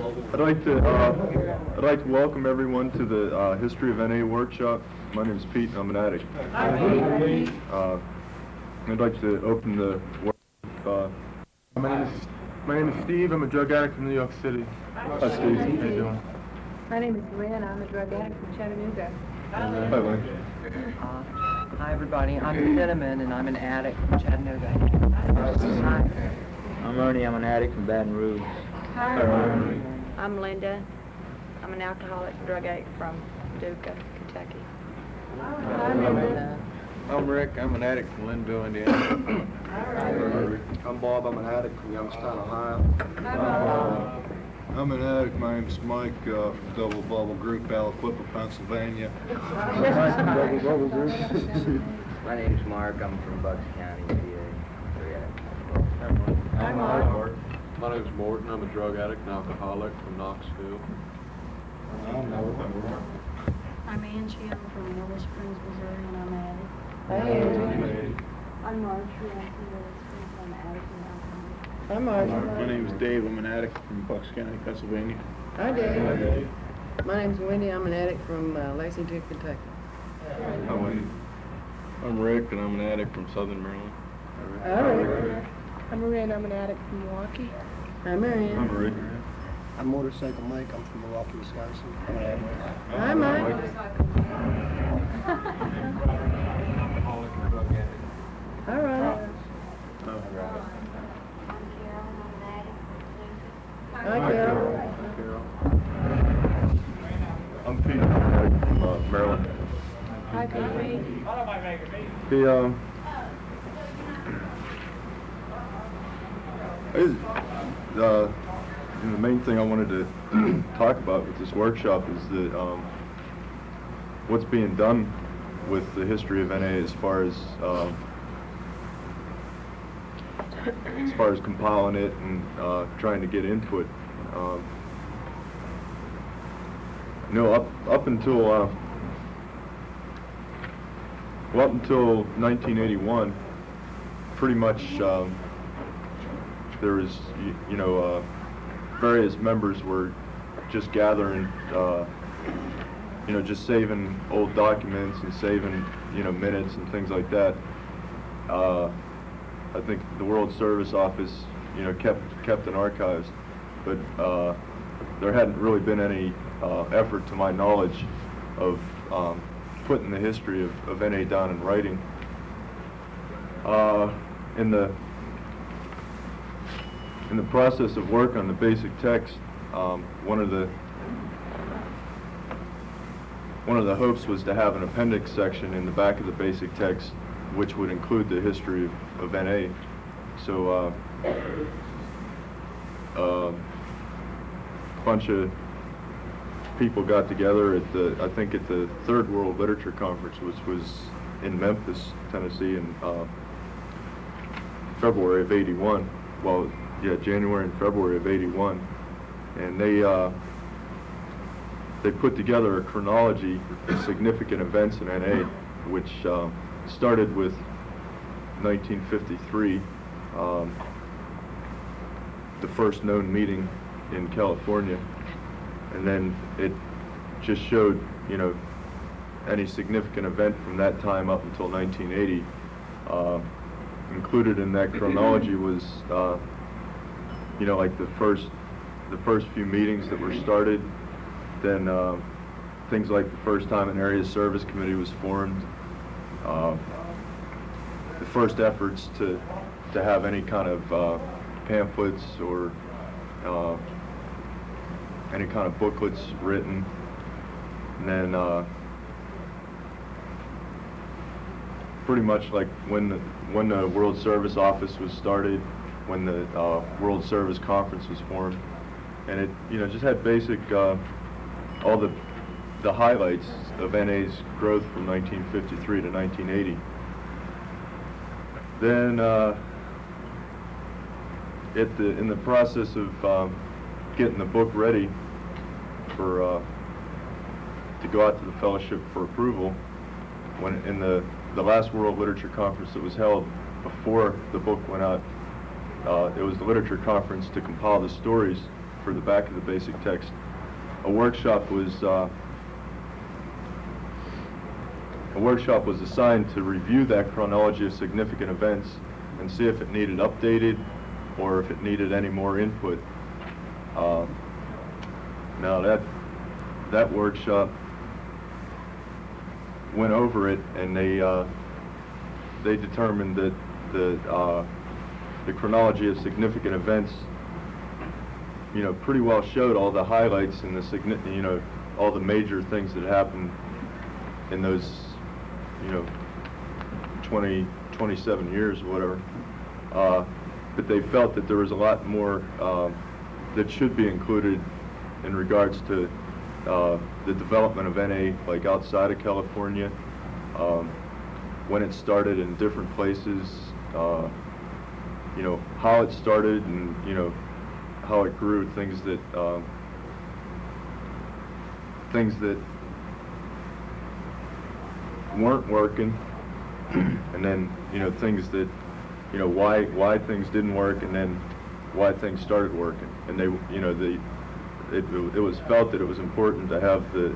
I'd like to welcome everyone to the History of NA workshop. My name is Pete, and I'm an addict. I'd like to open the workshop. My name is Steve. I'm a drug addict from New York City. Hi, Steve. How you doing? My name is Lynn. I'm a drug addict from Chattanooga. Hi, Lynn. Hi, everybody. I'm Cinnamon, and I'm an addict from Chattanooga. Hi. I'm Ernie. I'm an addict from Baton Rouge. Hi. I'm Linda. I'm an alcoholic and drug addict from Paducah, Kentucky. Hi, Linda. I'm Rick. I'm an addict from Linville, Indiana. I'm Bob. I'm an addict from Youngstown, Ohio. I'm an addict. My name's Mike from Double Bubble Group, Aliquippa, Pennsylvania. My name's Mark. I'm from Bucks County, PA. I'm Mark. My name's Morton. I'm a drug addict and alcoholic from Knoxville. I'm Angie. I'm from Willow Springs, Missouri, and I'm an addict. I'm Marjorie. I'm from Willow Springs. I'm an addict and alcoholic. I'm Marjorie. My name is Dave. I'm an addict from Bucks County, Pennsylvania. Hi, Dave. My name's Wendy. I'm an addict from Lexington, Kentucky. Hi, Wendy. I'm Rick, and I'm an addict from Southern Maryland. I'm Maria. I'm an addict from Milwaukee. Hi, Marianne. I'm Marie. I'm Motorcycle Mike. I'm from Milwaukee, Wisconsin. I'm an addict. Hi, Mike. All right. Hi, Carol. I'm Pete. I'm an addict from Maryland. Hi, Pete. The main thing I wanted to talk about with this workshop is that what's being done with the history of NA as far as compiling it and trying to get into it. Up until 1981, pretty much there was various members were just gathering, just saving old documents and saving minutes and things like that. I think the World Service Office kept an archives, but there hadn't really been any effort, to my knowledge, of putting the history of NA down in writing. In the process of work on the basic text, one of the hopes was to have an appendix section in the back of the basic text, which would include the history of NA. So a bunch of people got together at I think at the Third World Literature Conference, which was in Memphis, Tennessee, in February of '81. Well, yeah, January and February of '81, and they put together a chronology of significant events in NA, which started with 1953, the first known meeting in California, and then it just showed, any significant event from that time up until 1980. Included in that chronology was, like the first few meetings that were started, then things like the first time an area service committee was formed, the first efforts to have any kind of pamphlets or any kind of booklets written, and then pretty much like when the World Service Office was started, when the World Service Conference was formed, and it just had basic all the highlights of NA's growth from 1953 to 1980. Then in the process of getting the book ready to go out to the fellowship for approval, when in the last World Literature Conference that was held before the book went out, it was the literature conference to compile the stories for the back of the basic text. A workshop was assigned to review that chronology of significant events and see if it needed updated or if it needed any more input. Now that workshop went over it, and they determined that the chronology of significant events, pretty well showed all the highlights and the all the major things that happened in those 27 years or whatever. But they felt that there was a lot more that should be included in regards to the development of NA, like outside of California, when it started in different places, how it started, and how it grew, things that weren't working, and then things that why things didn't work, and then why things started working. And they it was felt that it was important to have the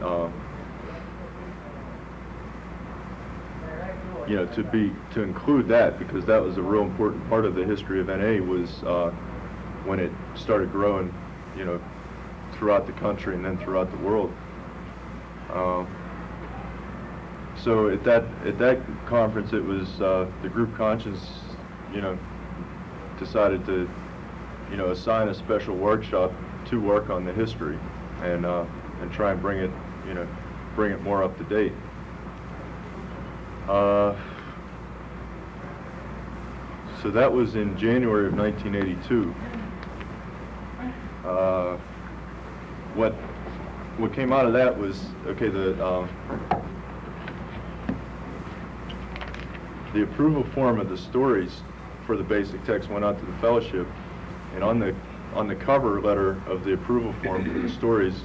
to include that, because that was a real important part of the history of NA, was when it started growing throughout the country and then throughout the world. So at that conference, it was the group conscience decided to assign a special workshop to work on the history and try and bring it more up to date. So that was in January of 1982. What came out of that was, okay, the approval form of the stories for the basic text went out to the fellowship, and on the cover letter of the approval form for the stories,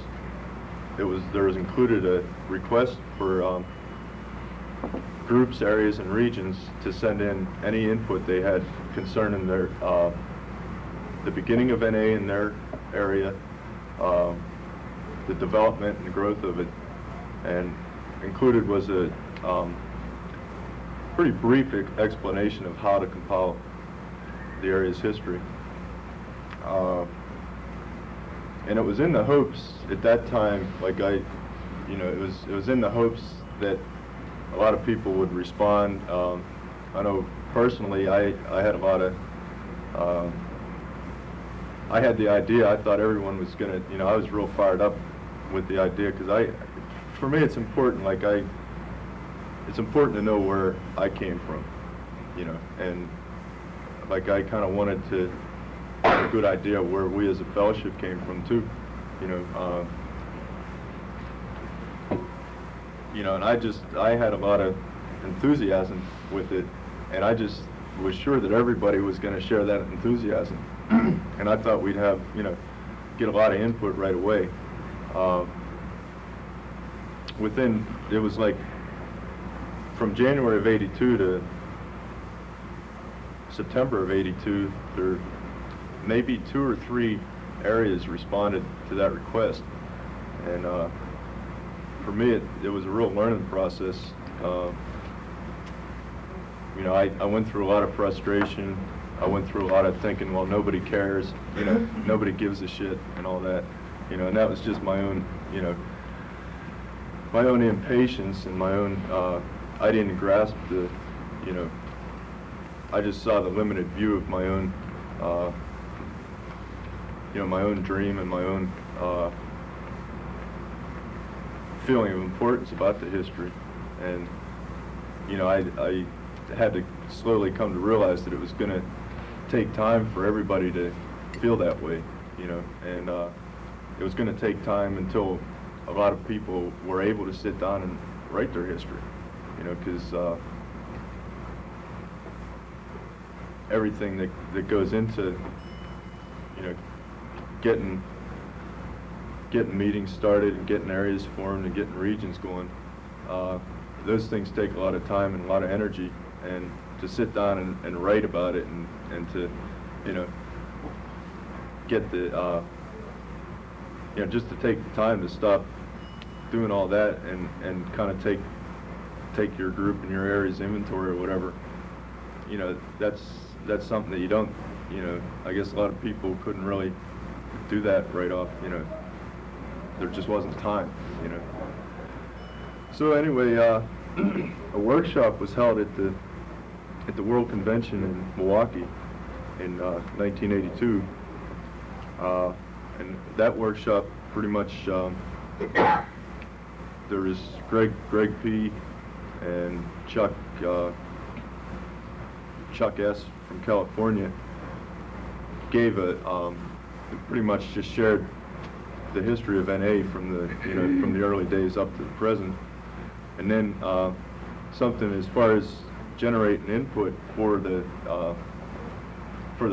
there was included a request for groups, areas, and regions to send in any input they had concerning their the beginning of NA in their area, the development and growth of it, and included was a pretty brief explanation of how to compile the area's history. And it was in the hopes at that time, it was in the hopes that a lot of people would respond. I know personally, I had a lot of, I had the idea. I thought everyone was gonna, I was real fired up with the idea, because for me, it's important. It's important to know where I came from, and I kind of wanted to have a good idea where we as a fellowship came from too, and I had a lot of enthusiasm with it, and I just was sure that everybody was going to share that enthusiasm, and I thought we'd have, get a lot of input right away. It was like from January of '82 to September of '82, there maybe 2 or 3 areas responded to that request, and for me, it was a real learning process. I went through a lot of frustration. I went through a lot of thinking, well, nobody cares, nobody gives a shit, and all that, and that was just my own, my own impatience and my own. I didn't grasp the, I just saw the limited view of my own, my own dream and my own feeling of importance about the history, and I had to slowly come to realize that it was going to take time for everybody to feel that way, and it was going to take time until a lot of people were able to sit down and write their history, because everything that goes into getting meetings started and getting areas formed and getting regions going, those things take a lot of time and a lot of energy, and to sit down and write about it and to get the you know, just to take the time to stop doing all that and kind of take your group and your area's inventory or whatever, you know, that's something that you don't, you know, I guess a lot of people couldn't really do that right off, you know. There just wasn't time, you know. So anyway, a workshop was held at the World Convention in Milwaukee in 1982, and that workshop pretty much there was Greg P. and Chuck S. from California gave pretty much just shared the history of NA from the early days up to the present, and then something as far as generating input for the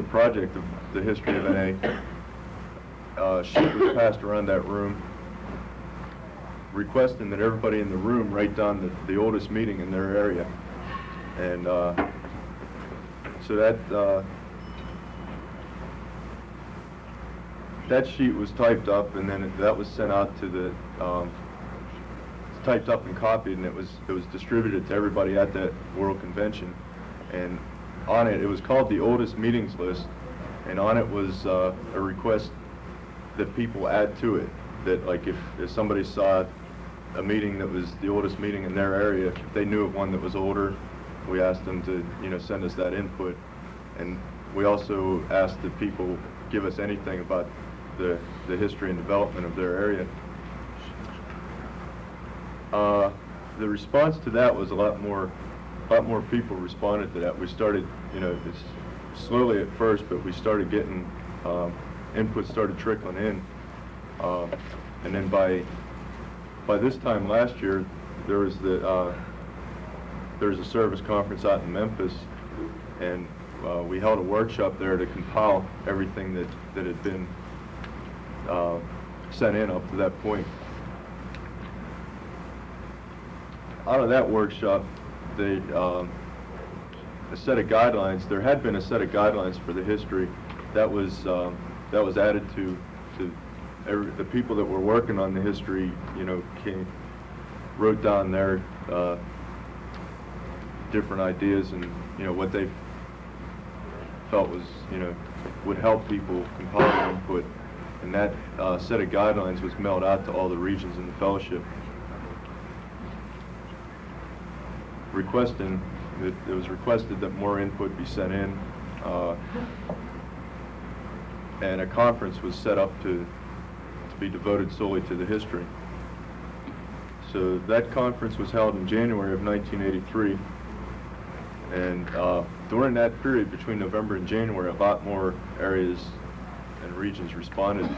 project of the history of NA. Sheet was passed around that room requesting that everybody in the room write down the oldest meeting in their area, and so that sheet was typed up, and then that was sent out to the typed up and copied, and it was distributed to everybody at that World Convention. And on it was called the oldest meetings list, and on it was a request that people add to it, that like if somebody saw a meeting that was the oldest meeting in their area, if they knew of one that was older, we asked them to, you know, send us that input. And we also asked that people give us anything about the history and development of their area. The response to that was a lot more people responded to that. We started, you know, it's slowly at first, but we started getting input started trickling in, and then by this time last year, there was a service conference out in Memphis, and we held a workshop there to compile everything that had been sent in up to that point. Out of that workshop, a set of guidelines. There had been a set of guidelines for the history that was added to the people that were working on the history. You know, wrote down their different ideas and, you know, what they felt was, you know, would help people compile input. And that set of guidelines was mailed out to all the regions in the fellowship, it was requested that more input be sent in, and a conference was set up to be devoted solely to the history. So that conference was held in January of 1983, and during that period between November and January, a lot more areas and regions responded.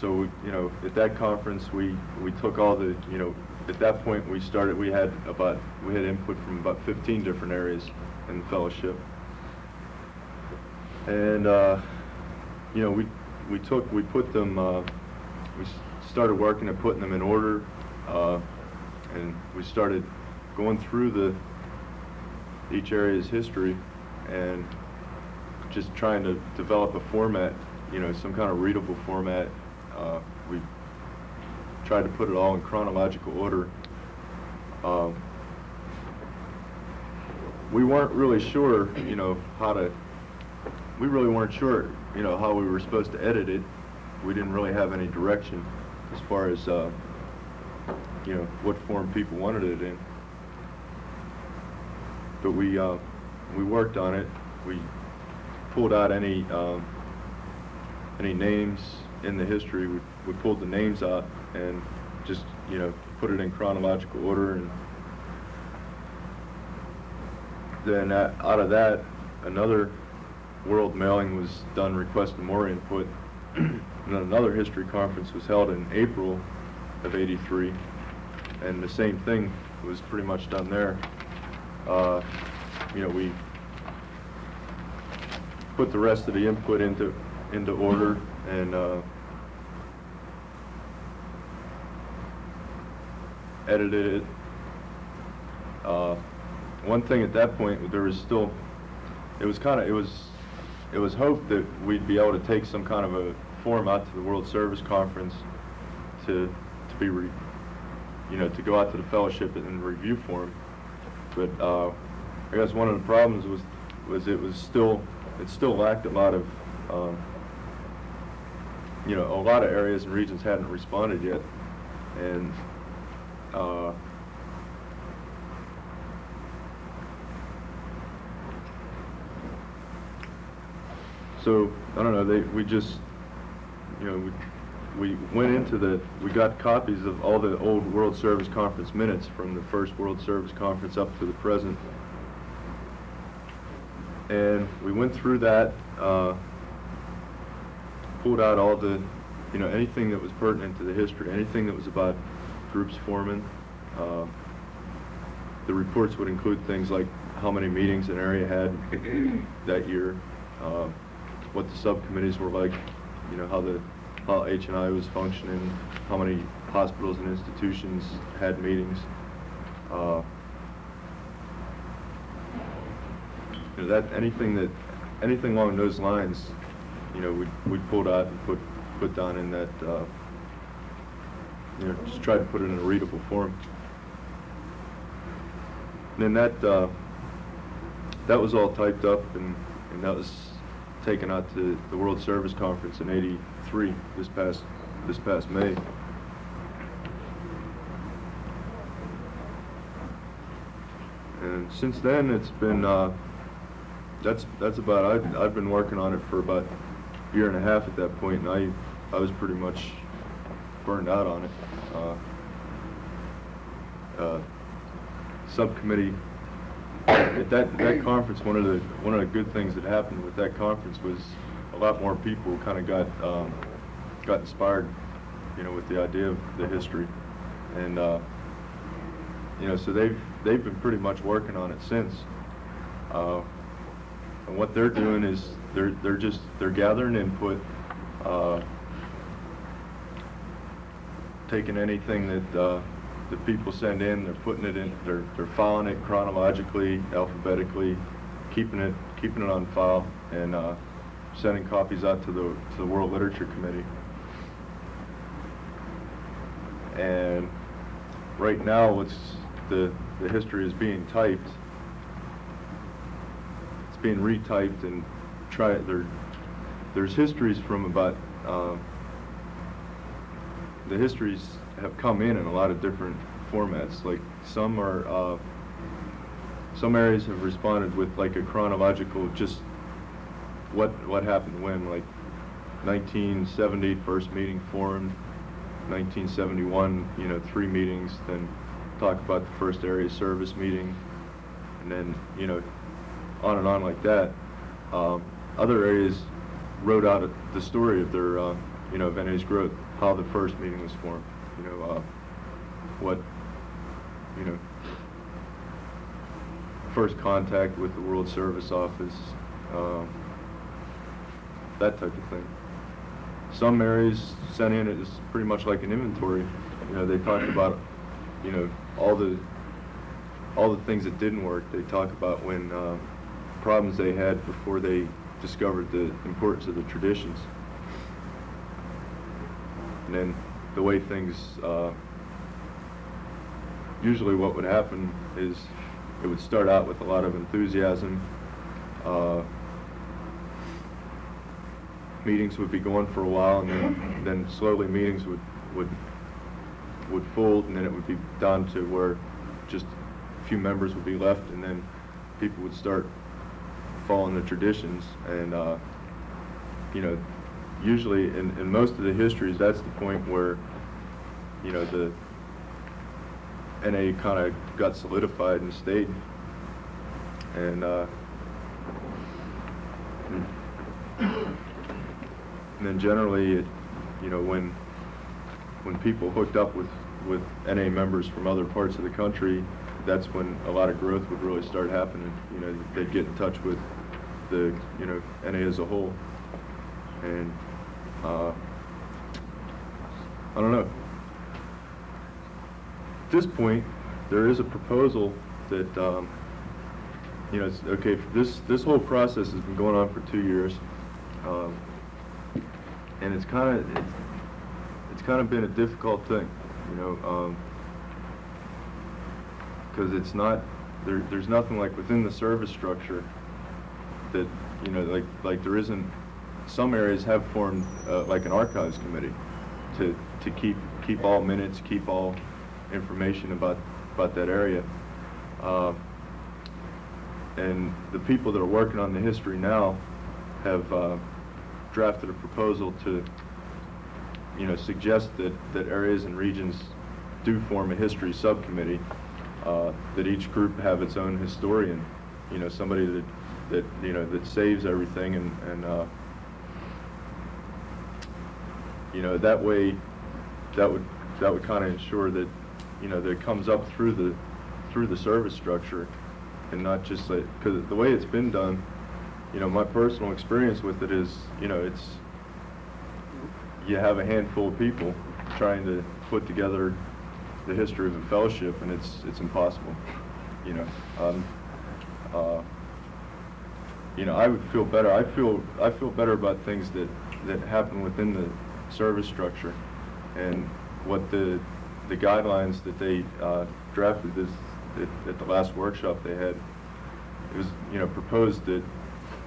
So you know, at that conference, we took all the, you know, at that point we had input from about 15 different areas in the fellowship, and you know, we started working at putting them in order, and we started going through each area's history and just trying to develop a format, you know, some kind of readable format. We tried to put it all in chronological order. We weren't really sure, you know, we really weren't sure, you know, how we were supposed to edit it. We didn't really have any direction as far as, you know, what form people wanted it in. But we worked on it. We pulled out any names in the history. We pulled the names out and just, you know, put it in chronological order, and then out of that, another world mailing was done requesting more input, and then another history conference was held in April of '83, and the same thing was pretty much done there. You know, we put the rest of the input into order, and edited it. One thing at that point, there was still, it was it was hoped that we'd be able to take some kind of a form out to the World Service Conference to be to go out to the fellowship and review for them. But I guess one of the problems was it still lacked a lot of a lot of areas and regions hadn't responded yet, and so I don't know. We just we went into we got copies of all the old World Service Conference minutes from the first World Service Conference up to the present, and we went through that, pulled out all the anything that was pertinent to the history, anything that was about groups forming. The reports would include things like how many meetings an area had that year, what the subcommittees were like, how H&I was functioning, how many hospitals and institutions had meetings. Anything along those lines, we pulled out and put down in that, just tried to put it in a readable form. And then that was all typed up, and that was taken out to the World Service Conference in '83, this past May. And since then, it's been that's about I've been working on it for about a year and a half at that point, and I was pretty much burned out on it. Subcommittee at that conference, one of the good things that happened with that conference was a lot more people kind of got inspired, with the idea of the history, and so they've been pretty much working on it since. And what they're doing is they're gathering input, taking anything that the people send in, they're putting it in, they're filing it chronologically, alphabetically, keeping it on file, and sending copies out to the World Literature Committee. And right now, the history is being typed. It's being retyped and there's histories from about the histories have come in a lot of different formats. Like some areas have responded with like a chronological, just what happened when, like 1970 first meeting formed, 1971 3 meetings, then talk about the first area service meeting, and then on and on like that. Other areas wrote out the story of their of NA's growth, how the first meeting was formed, what first contact with the World Service Office, that type of thing. Some areas sent in it as pretty much like an inventory. They talked about all the things that didn't work. They talk about when problems they had before they discovered the importance of the traditions. And then the way things, usually what would happen is it would start out with a lot of enthusiasm. Meetings would be going for a while, and then slowly meetings would fold, and then it would be down to where just a few members would be left, and then people would start following the traditions. And usually in most of the histories, that's the point where the NA kind of got solidified and stayed. And then generally, when people hooked up with NA members from other parts of the country, that's when a lot of growth would really start happening. They'd get in touch with the NA as a whole, and I don't know. At this point, there is a proposal that you know, okay, this whole process has been going on for 2 years, and it's kind of been a difficult thing, you know, because it's not there's nothing like within the service structure that, you know, like there isn't. Some areas have formed like an archives committee to keep all minutes, keep all information about that area. And the people that are working on the history now have drafted a proposal to, you know, suggest that areas and regions do form a history subcommittee, that each group have its own historian, you know, somebody that you know, that saves everything, and you know, that way that would kind of ensure that, you know, that it comes up through the service structure, and not just like, because the way it's been done, you know, my personal experience with it is, you know, it's, you have a handful of people trying to put together the history of a fellowship, and it's impossible, you know. You know, I would feel better. I feel better about things that happen within the service structure, and what the guidelines that they drafted at the last workshop they had. It was, you know, proposed that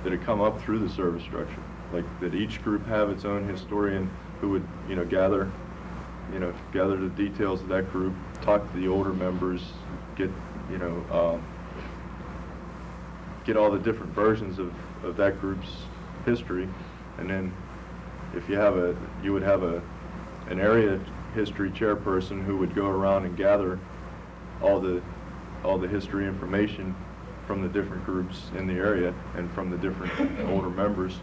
it come up through the service structure, like that each group have its own historian who would, you know, gather the details of that group, talk to the older members, get, you know, get all the different versions of that group's history, and then if you would have an area history chairperson who would go around and gather all the history information from the different groups in the area and from the different older members,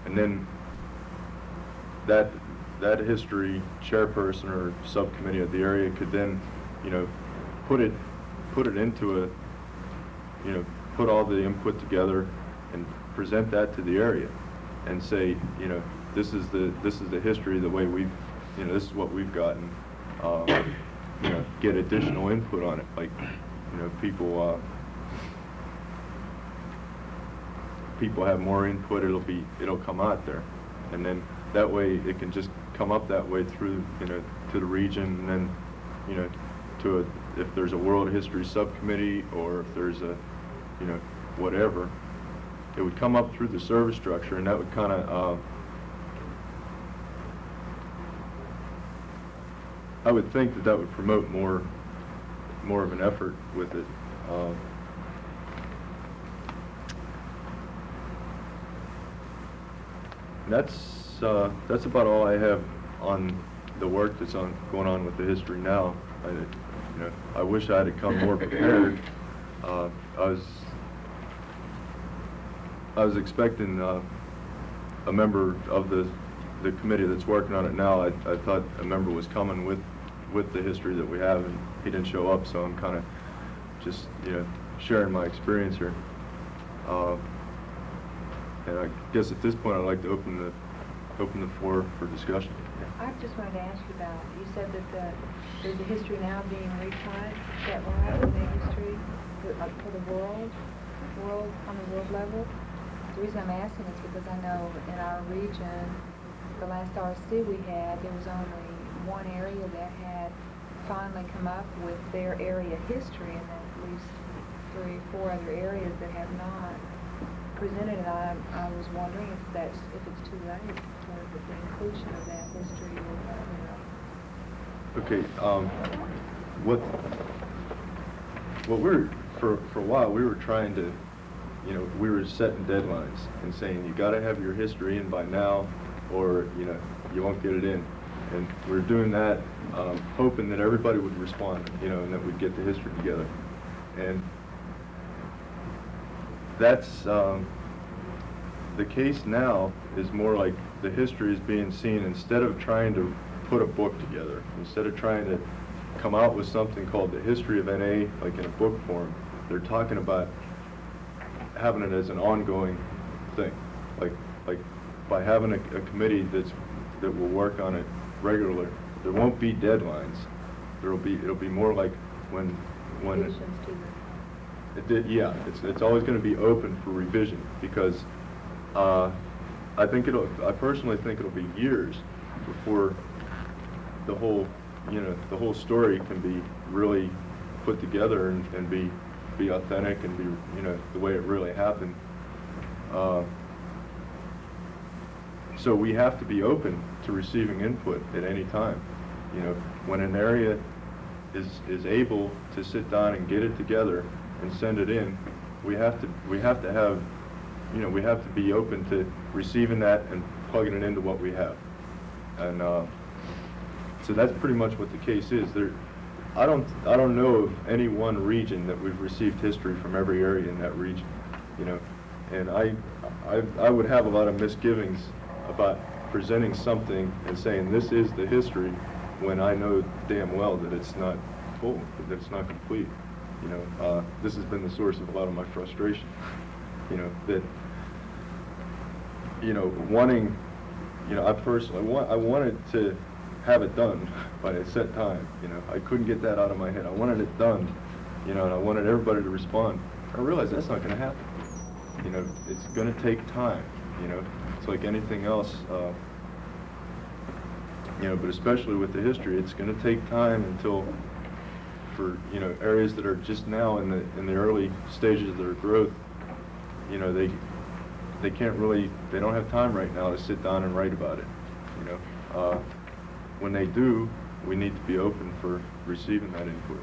and then that history chairperson or subcommittee of the area could then, you know, put it into a, you know, put all the input together and present that to the area and say, you know, this is the history, the way we've, you know, this is what we've gotten, you know, get additional input on it, like, you know, people have more input, it'll come out there, and then that way it can just come up that way through, you know, to the region, and then, you know, if there's a world history subcommittee, or if there's a, you know, whatever, it would come up through the service structure, and that would kind of, I would think that would promote more of an effort with it. That's about all I have on the work that's going on with the history now. You know, I wish I had come more prepared. I was expecting a member of the committee that's working on it now. I thought a member was coming with the history that we have, and he didn't show up, so I'm kind of just, you know, sharing my experience here. And I guess at this point I'd like to open the floor for discussion. I just wanted to ask you about, you said that there's a history now being retaught, is that right, the history for the world on the world level? The reason I'm asking is because I know in our region, the last RC we had, there was only one area that had finally come up with their area history, and then at least 3 or 4 other areas that have not presented it. I was wondering if it's too late for the inclusion of that history, you know. Okay, what we're, for a while, we were trying to, you know, we were setting deadlines and saying, you gotta have your history in by now, or, you know, you won't get it in. And we were doing that, hoping that everybody would respond, you know, and that we'd get the history together. And that's, the case now is more like the history is being seen, instead of trying to put a book together, instead of trying to come out with something called the history of NA, like in a book form, they're talking about having it as an ongoing thing, like by having a committee that will work on it regularly. There won't be deadlines. It'll be more like when when additions to the... it did, yeah, it's always going to be open for revision, because I personally think it'll be years before the whole, the whole story can be really put together and be authentic and be, the way it really happened. So we have to be open to receiving input at any time. When an area is able to sit down and get it together and send it in, we have to have, we have to be open to receiving that and plugging it into what we have. And so that's pretty much what the case is. I don't know of any one region that we've received history from every area in that region, and I would have a lot of misgivings about presenting something and saying this is the history when I know damn well that it's not full, that it's not complete. This has been the source of a lot of my frustration. That wanting, I personally I wanted to have it done by a set time. I couldn't get that out of my head. I wanted it done, and I wanted everybody to respond. I realized that's not going to happen. It's going to take time. It's like anything else. But especially with the history, it's going to take time until, for areas that are just now in the early stages of their growth, they can't really, they don't have time right now to sit down and write about it. When they do, we need to be open for receiving that input.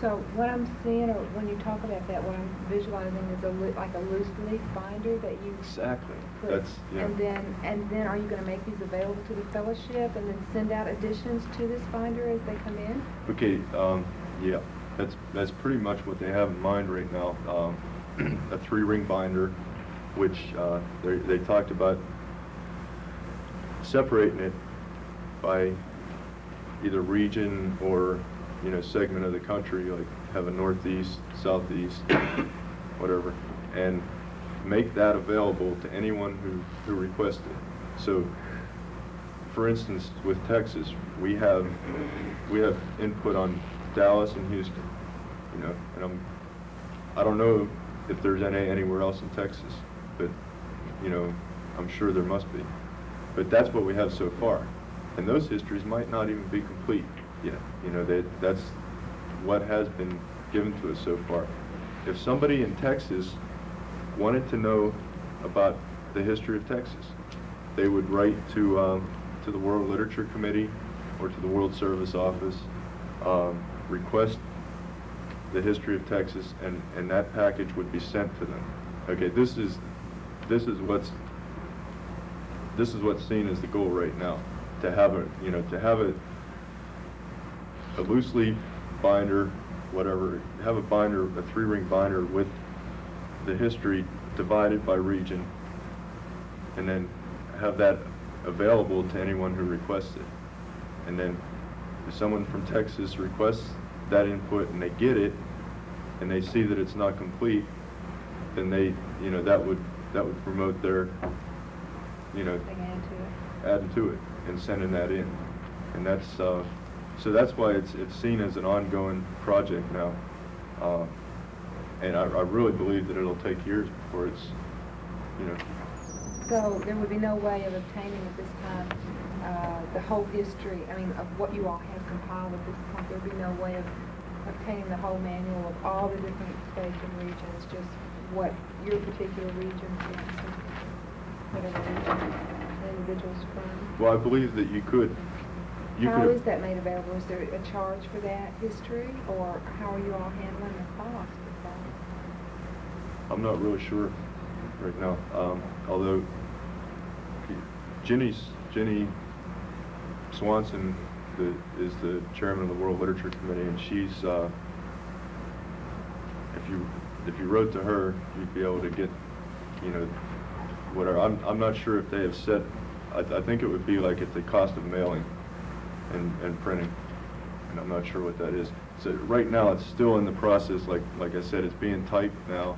So what I'm seeing, or when you talk about that, what I'm visualizing is like a loose leaf binder that you Exactly. put. That's, yeah. And then are you going to make these available to the fellowship and then send out additions to this binder as they come in? Okay, yeah, that's pretty much what they have in mind right now. A 3-ring binder, which they talked about separating it by either region or segment of the country, like have a northeast, southeast, whatever, and make that available to anyone who requests it. So, for instance, with Texas, we have input on Dallas and Houston, and I don't know if there's any anywhere else in Texas, but I'm sure there must be. But that's what we have so far, and those histories might not even be complete yet. That's what has been given to us so far. If somebody in Texas wanted to know about the history of Texas, they would write to the World Literature Committee or to the World Service Office, request the history of Texas, and that package would be sent to them. Okay, this is what's seen as the goal right now, to have a loose leaf binder, whatever, have a binder, a 3-ring binder with the history divided by region, and then have that available to anyone who requests it. And then if someone from Texas requests that input and they get it, and they see that it's not complete, then they, that would promote their, adding to it and sending that in. And that's, so that's why it's seen as an ongoing project now. And I really believe that it'll take years before it's, So there would be no way of obtaining at this time the whole history, of what you all have compiled at this point. There would be no way of obtaining the whole manual of all the different states and regions, just what your particular region, for instance, whatever region the individual's from. well, I believe that you could. How is that made available? Is there a charge for that history, or how are you all handling the cost of that? I'm not really sure right now. Although Jenny Swanson is the chairman of the World Literature Committee, and she's if you wrote to her, you'd be able to get whatever. I'm not sure if they have set. I think it would be like at the cost of mailing and printing, and I'm not sure what that is. So right now it's still in the process. Like I said, it's being typed now.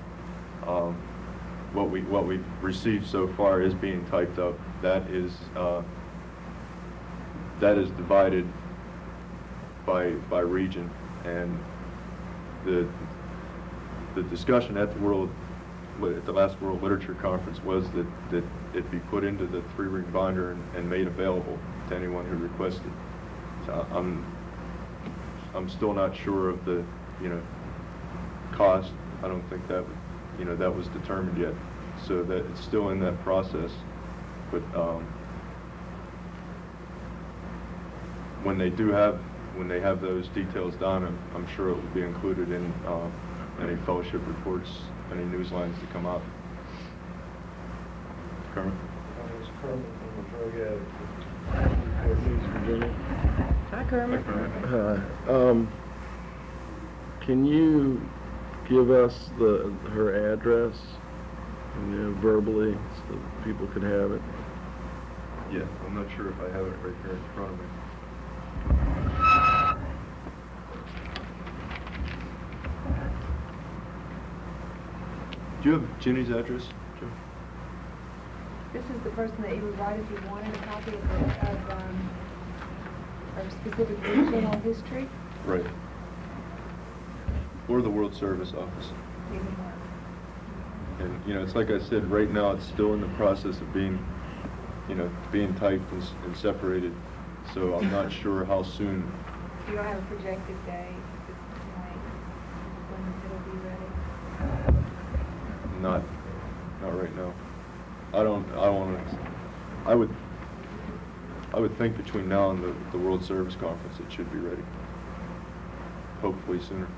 What we've received so far is being typed up. That is divided by region, and the discussion at the last World Literature Conference was that it be put into the 3-ring binder and made available to anyone who requested. So I'm still not sure of the, cost. I don't think that, that was determined yet. So that it's still in that process. But when they have those details done, I'm sure it will be included in any fellowship reports, any news lines that come out. Kermit? Hi, Kermit. Hi. Can you give us her address, verbally, so that people could have it? Yeah, I'm not sure if I have it right here in front of me. Do you have Ginny's address, Joe? This is the person that you would write if you wanted a copy of specific regional history? Right. Or the World Service Office. And, it's like I said, right now it's still in the process of being, being typed and separated. So I'm not sure how soon. You don't have a projected date tonight when it'll be ready? Not right now. I would think between now and the World Service Conference it should be ready. Hopefully sooner.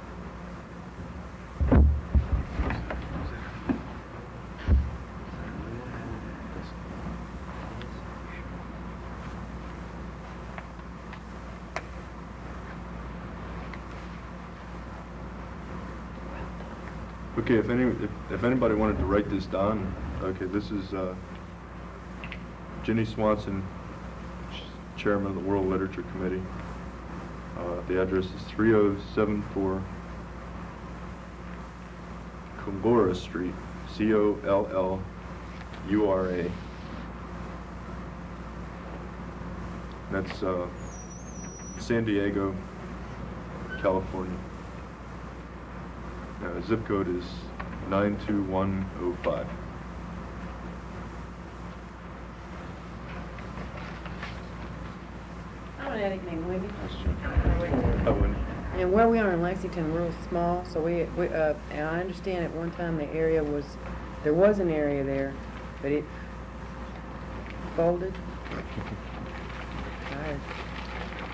Okay, if anybody wanted to write this down, okay, this is Ginny Swanson, Chairman of the World Literature Committee. The address is 3074 Collura Street, Collura. That's San Diego, California. Zip code is 92105. I'm an addict named Wendy. Oh, Wendy. And where we are in Lexington, we're real small, so and I understand at one time there was an area there, but it folded. Tired.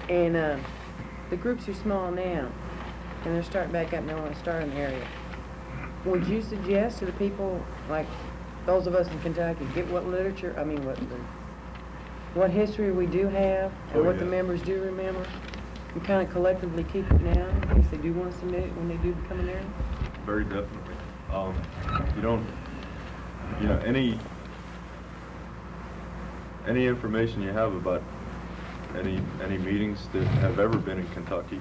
And the groups are small now, and they're starting back up and they want to start an area. Would you suggest to the people, like those of us in Kentucky, what history we do have and what the members do remember, and kind of collectively keep it now in case they do want to submit it when they do become an area? Very definitely. Any information you have about any meetings that have ever been in Kentucky,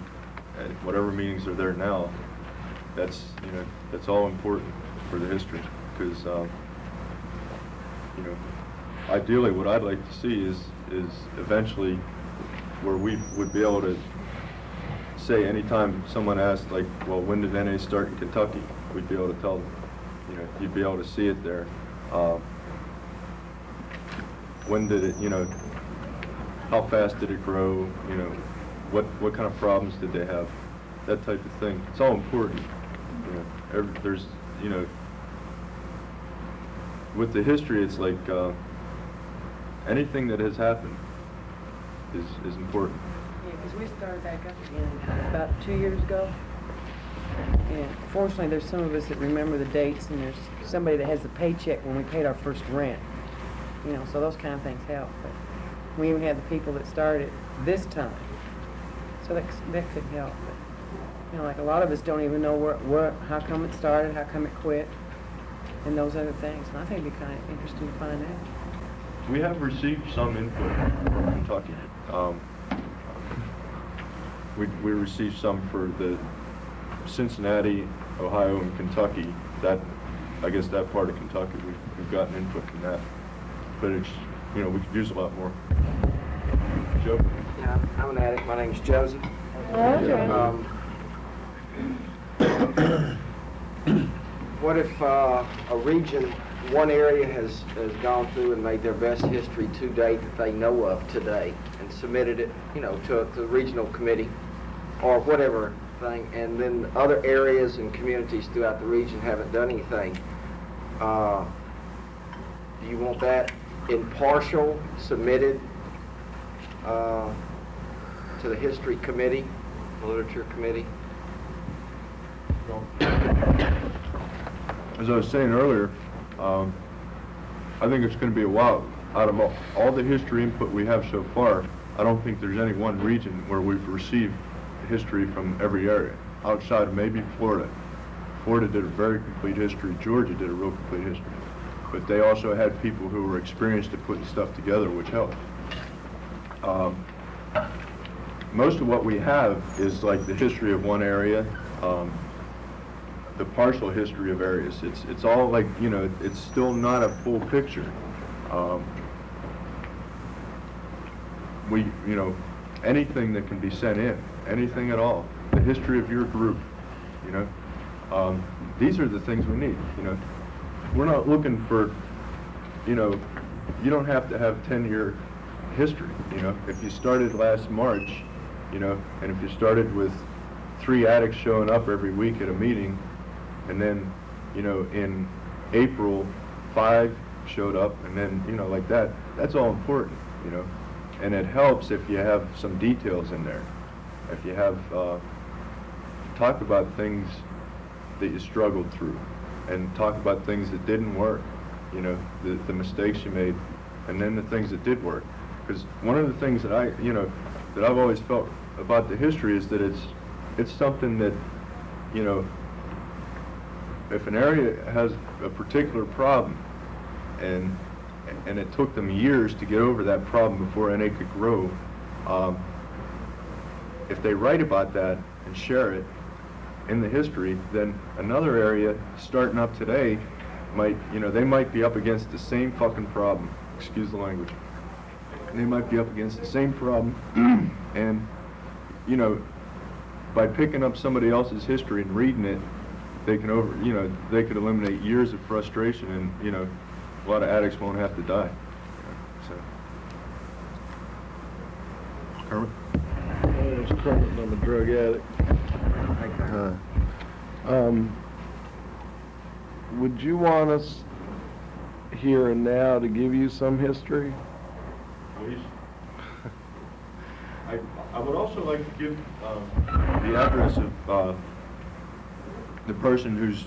and whatever meetings are there now, that's all important for the history, because ideally what I'd like to see is eventually where we would be able to say anytime someone asks, like, well, when did NA start in Kentucky, we'd be able to tell them, you'd be able to see it there. When did it, how fast did it grow, what kind of problems did they have, that type of thing. It's all important. There's, with the history, it's like anything that has happened is important. Yeah, because we started back up again about 2 years ago. And fortunately, there's some of us that remember the dates, and there's somebody that has the paycheck when we paid our first rent. So those kind of things help. But we even have the people that started this time, so that could help. But like a lot of us don't even know how come it started, how come it quit, and those other things. And I think it'd be kind of interesting to find out. We have received some input from Kentucky. We received some for the Cincinnati, Ohio, and Kentucky. I guess that part of Kentucky, we've gotten input from that. But it's, we could use a lot more. Joe? Yeah, I'm an addict. My name's Joseph. Okay. What if a region, one area has gone through and made their best history to date that they know of today and submitted it, you know, to the regional committee or whatever thing, and then other areas and communities throughout the region haven't done anything? Do you want that impartial, submitted to the history committee, the literature committee? As I was saying earlier, I think it's going to be a while. Out of all the history input we have so far, I don't think there's any one region where we've received history from every area, outside of maybe Florida. Florida did a very complete history. Georgia did a real complete history. But they also had people who were experienced at putting stuff together, which helped. Most of what we have is like the history of one area, the partial history of areas. It's all like, you know, it's still not a full picture. You know, anything that can be sent in, anything at all, the history of your group, you know, these are the things we need, you know. We're not looking for, you know, you don't have to have 10-year history, you know. If you started last March, you know, and if you started with 3 addicts showing up every week at a meeting, and then, you know, in April, 5 showed up, and then, you know, like that, that's all important, you know. And it helps if you have some details in there. If you have, talk about things that you struggled through, and talk about things that didn't work, you know, the mistakes you made, and then the things that did work. Because one of the things that that I've always felt about the history is that it's something that, you know, if an area has a particular problem, and it took them years to get over that problem before NA could grow, if they write about that and share it in the history, then another area starting up today might, you know, they might be up against the same fucking problem. Excuse the language. They might be up against the same problem, and, you know, by picking up somebody else's history and reading it, they can they could eliminate years of frustration, and, you know, a lot of addicts won't have to die. So, Kermit? My name's Kermit, and I'm a drug addict. Would you want us here and now to give you some history? Please. I would also like to give the address of the person who's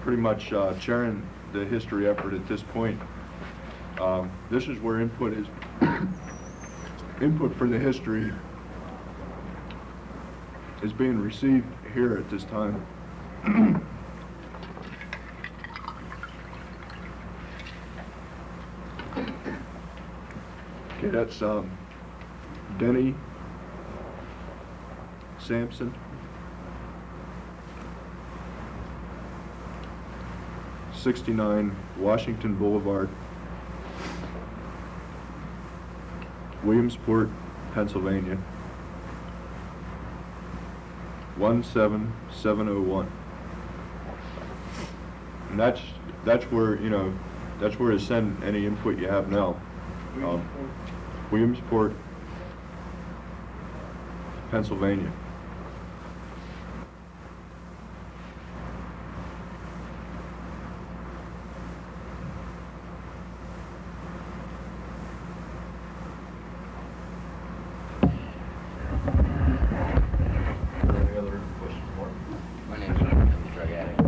pretty much chairing the history effort at this point. This is where input for the history is being received here at this time. Okay, that's Denny Sampson, 69 Washington Boulevard, Williamsport, Pennsylvania, 17701. And that's where, you know, that's where to send any input you have now. Williamsport, Pennsylvania. Any other questions, Mark? My name's Mark. I'm a drug addict.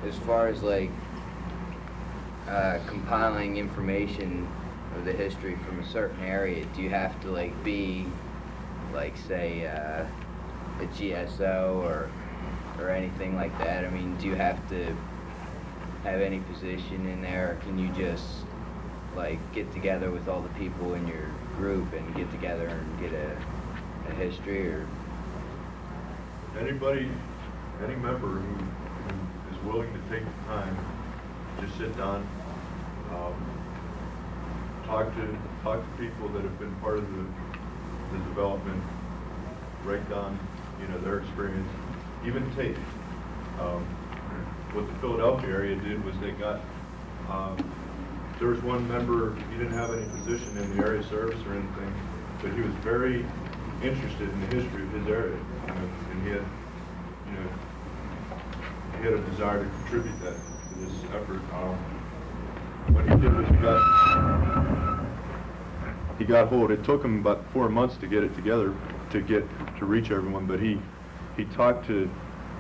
As far as like compiling information of the history from a certain area, do you have to like be like say a GSO or anything like that? I mean, do you have to have any position in there, or can you just like get together with all the people in your group and get together and get a history? Or Anybody, any member who is willing to take the time, just sit down, talk to people that have been part of the development, write down, you know, their experience, even tape. What the Philadelphia area did was they got, there was one member, he didn't have any position in the area service or anything, but he was very interested in the history of his area, you know, and he had, you know, he had a desire to contribute that to this effort. What he did was he got hold. It took him about 4 months to get it together, to reach everyone, but he talked to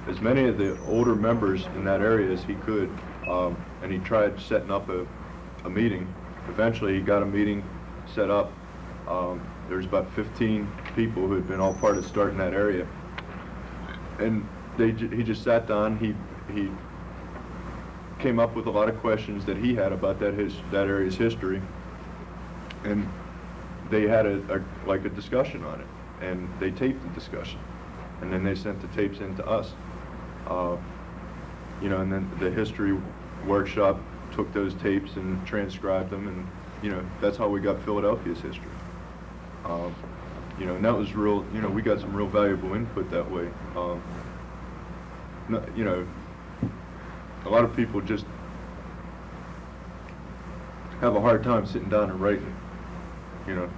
as many of the older members in that area as he could, and he tried setting up a meeting. Eventually, he got a meeting set up. There's about 15 people who had been all part of starting that area, and he just sat down. He came up with a lot of questions that he had about that area's history, and they had like a discussion on it, and they taped the discussion, and then they sent the tapes in to us. You know, and then the history workshop took those tapes and transcribed them, and you know, that's how we got Philadelphia's history. You know, and that was real. You know, we got some real valuable input that way. You know, a lot of people just have a hard time sitting down and writing. You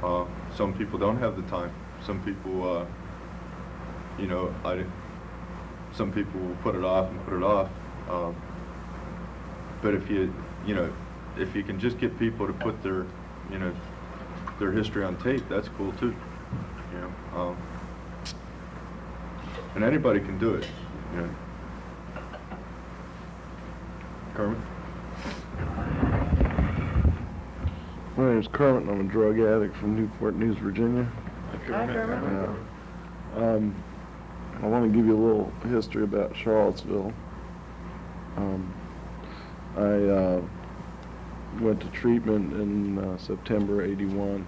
know, some people don't have the time. Some people, you know, some people will put it off and put it off. But if you know, if you can just get people to put their, you know, their history on tape, that's cool too. You know, and anybody can do it. You know. Kermit? My name's Kermit, and I'm a drug addict from Newport News, Virginia. Hi, Kermit. I want to give you a little history about Charlottesville. I went to treatment in September '81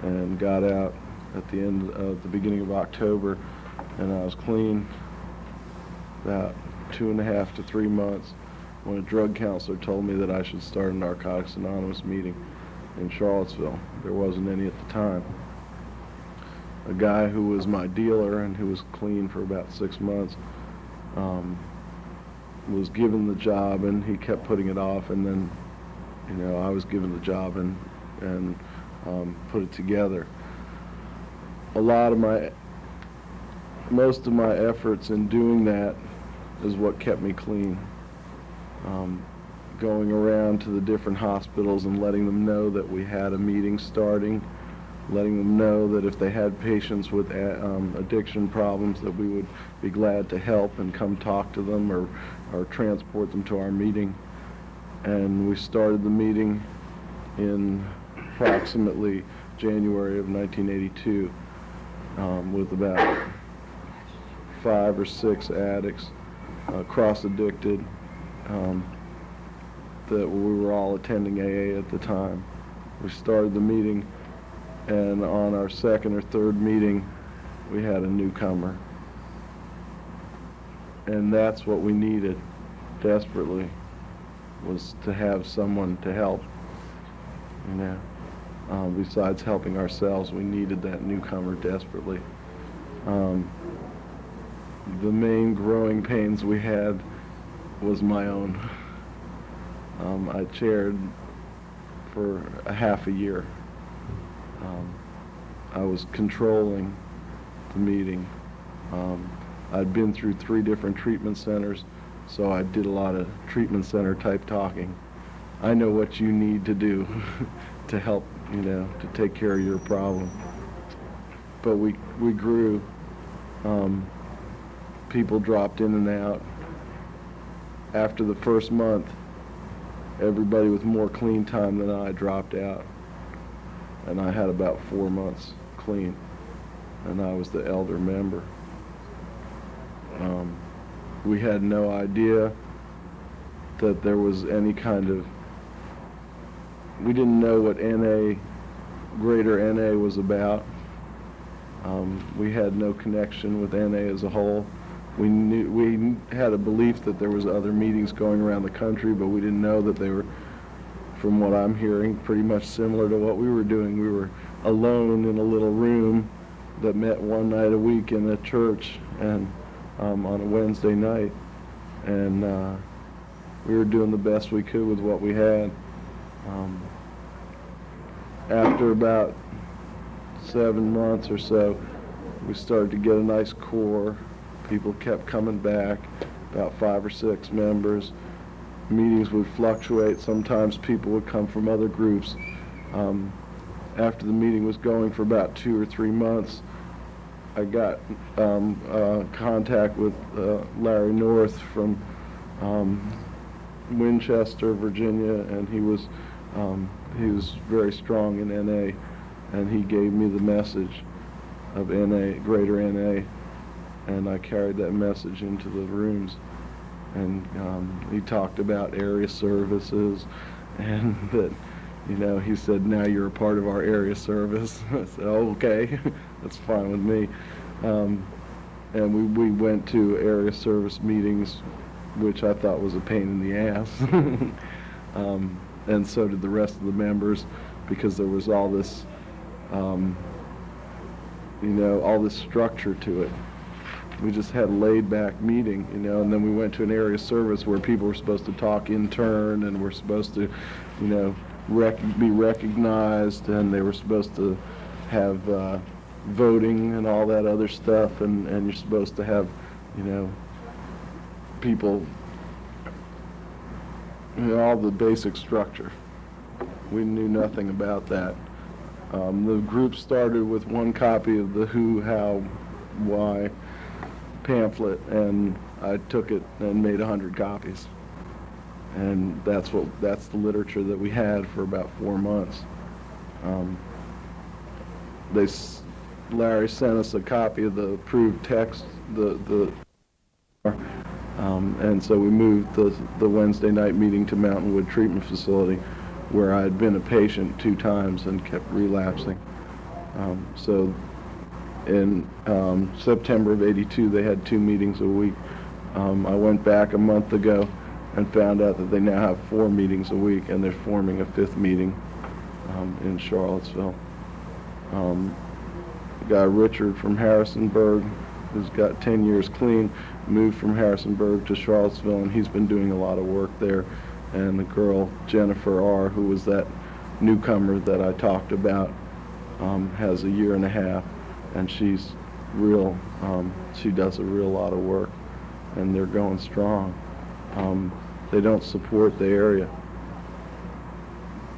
and got out at the beginning of October, and I was clean about 2.5 to 3 months when a drug counselor told me that I should start a Narcotics Anonymous meeting in Charlottesville. There wasn't any at the time. A guy who was my dealer and who was clean for about 6 months was given the job, and he kept putting it off, and then, you know, I was given the job and put it together. Most of my efforts in doing that is what kept me clean. Going around to the different hospitals and letting them know that we had a meeting starting, letting them know that if they had patients with addiction problems, that we would be glad to help and come talk to them or transport them to our meeting. And we started the meeting in approximately January of 1982 with about 5 or 6 addicts, cross-addicted, that we were all attending AA at the time. We started the meeting, and on our second or third meeting, we had a newcomer. And that's what we needed desperately, was to have someone to help, you know. Besides helping ourselves, we needed that newcomer desperately. The main growing pains we had was my own. I chaired for a half a year. I was controlling the meeting. I'd been through 3 different treatment centers, so I did a lot of treatment center type talking. I know what you need to do to help, you know, to take care of your problem. But we grew. People dropped in and out. After the first month, everybody with more clean time than I dropped out. And I had about 4 months clean. And I was the elder member. We had no idea that there was any kind of, we didn't know what NA, greater NA was about. We had no connection with NA as a whole. We had a belief that there was other meetings going around the country, but we didn't know that they were, from what I'm hearing, pretty much similar to what we were doing. We were alone in a little room that met one night a week in a church and on a Wednesday night, and we were doing the best we could with what we had. After about 7 months or so, we started to get a nice core. People kept coming back, about 5 or 6 members. Meetings would fluctuate. Sometimes people would come from other groups. After the meeting was going for about 2 or 3 months, I got contact with Larry North from Winchester, Virginia, and he was very strong in NA, and he gave me the message of NA, greater NA, and I carried that message into the rooms. And he talked about area services, and that, you know, he said, now you're a part of our area service. I said, oh, okay, that's fine with me. And we went to area service meetings, which I thought was a pain in the ass. And so did the rest of the members, because there was all this, you know, all this structure to it. We just had a laid-back meeting, you know, and then we went to an area service where people were supposed to talk in turn, and were supposed to, you know, be recognized, and they were supposed to have voting and all that other stuff, and you're supposed to have, you know, people, you know, all the basic structure. We knew nothing about that. The group started with one copy of the Who, How, Why pamphlet, and I took it and made 100 copies. And that's the literature that we had for about 4 months. Larry sent us a copy of the approved text, and so we moved the Wednesday night meeting to Mountainwood Treatment Facility, where I had been a patient 2 times and kept relapsing. So in September of '82, they had 2 meetings a week. I went back a month ago and found out that they now have 4 meetings a week, and they're forming a 5th meeting in Charlottesville. Guy Richard from Harrisonburg, who's got 10 years clean, moved from Harrisonburg to Charlottesville, and he's been doing a lot of work there. And the girl, Jennifer R., who was that newcomer that I talked about, has a 1.5 years, and she's real, she does a real lot of work, and they're going strong. They don't support the area.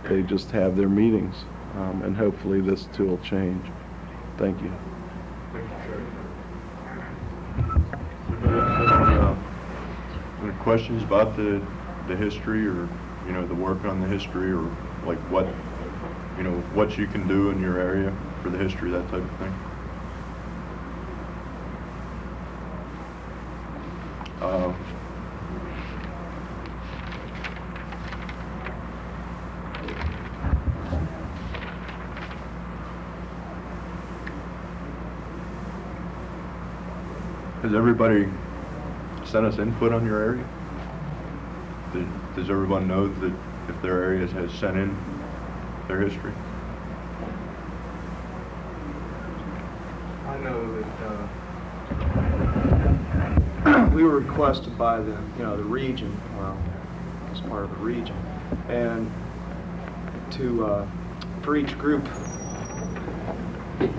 They just have their meetings, and hopefully this too will change. Thank you. Any questions about the history, or, you know, the work on the history, or like what, you know, what you can do in your area for the history, that type of thing? Has everybody sent us input on your area? Does everyone know that if their area has sent in their history? I know that we were requested by the region, well, as part of the region, and to for each group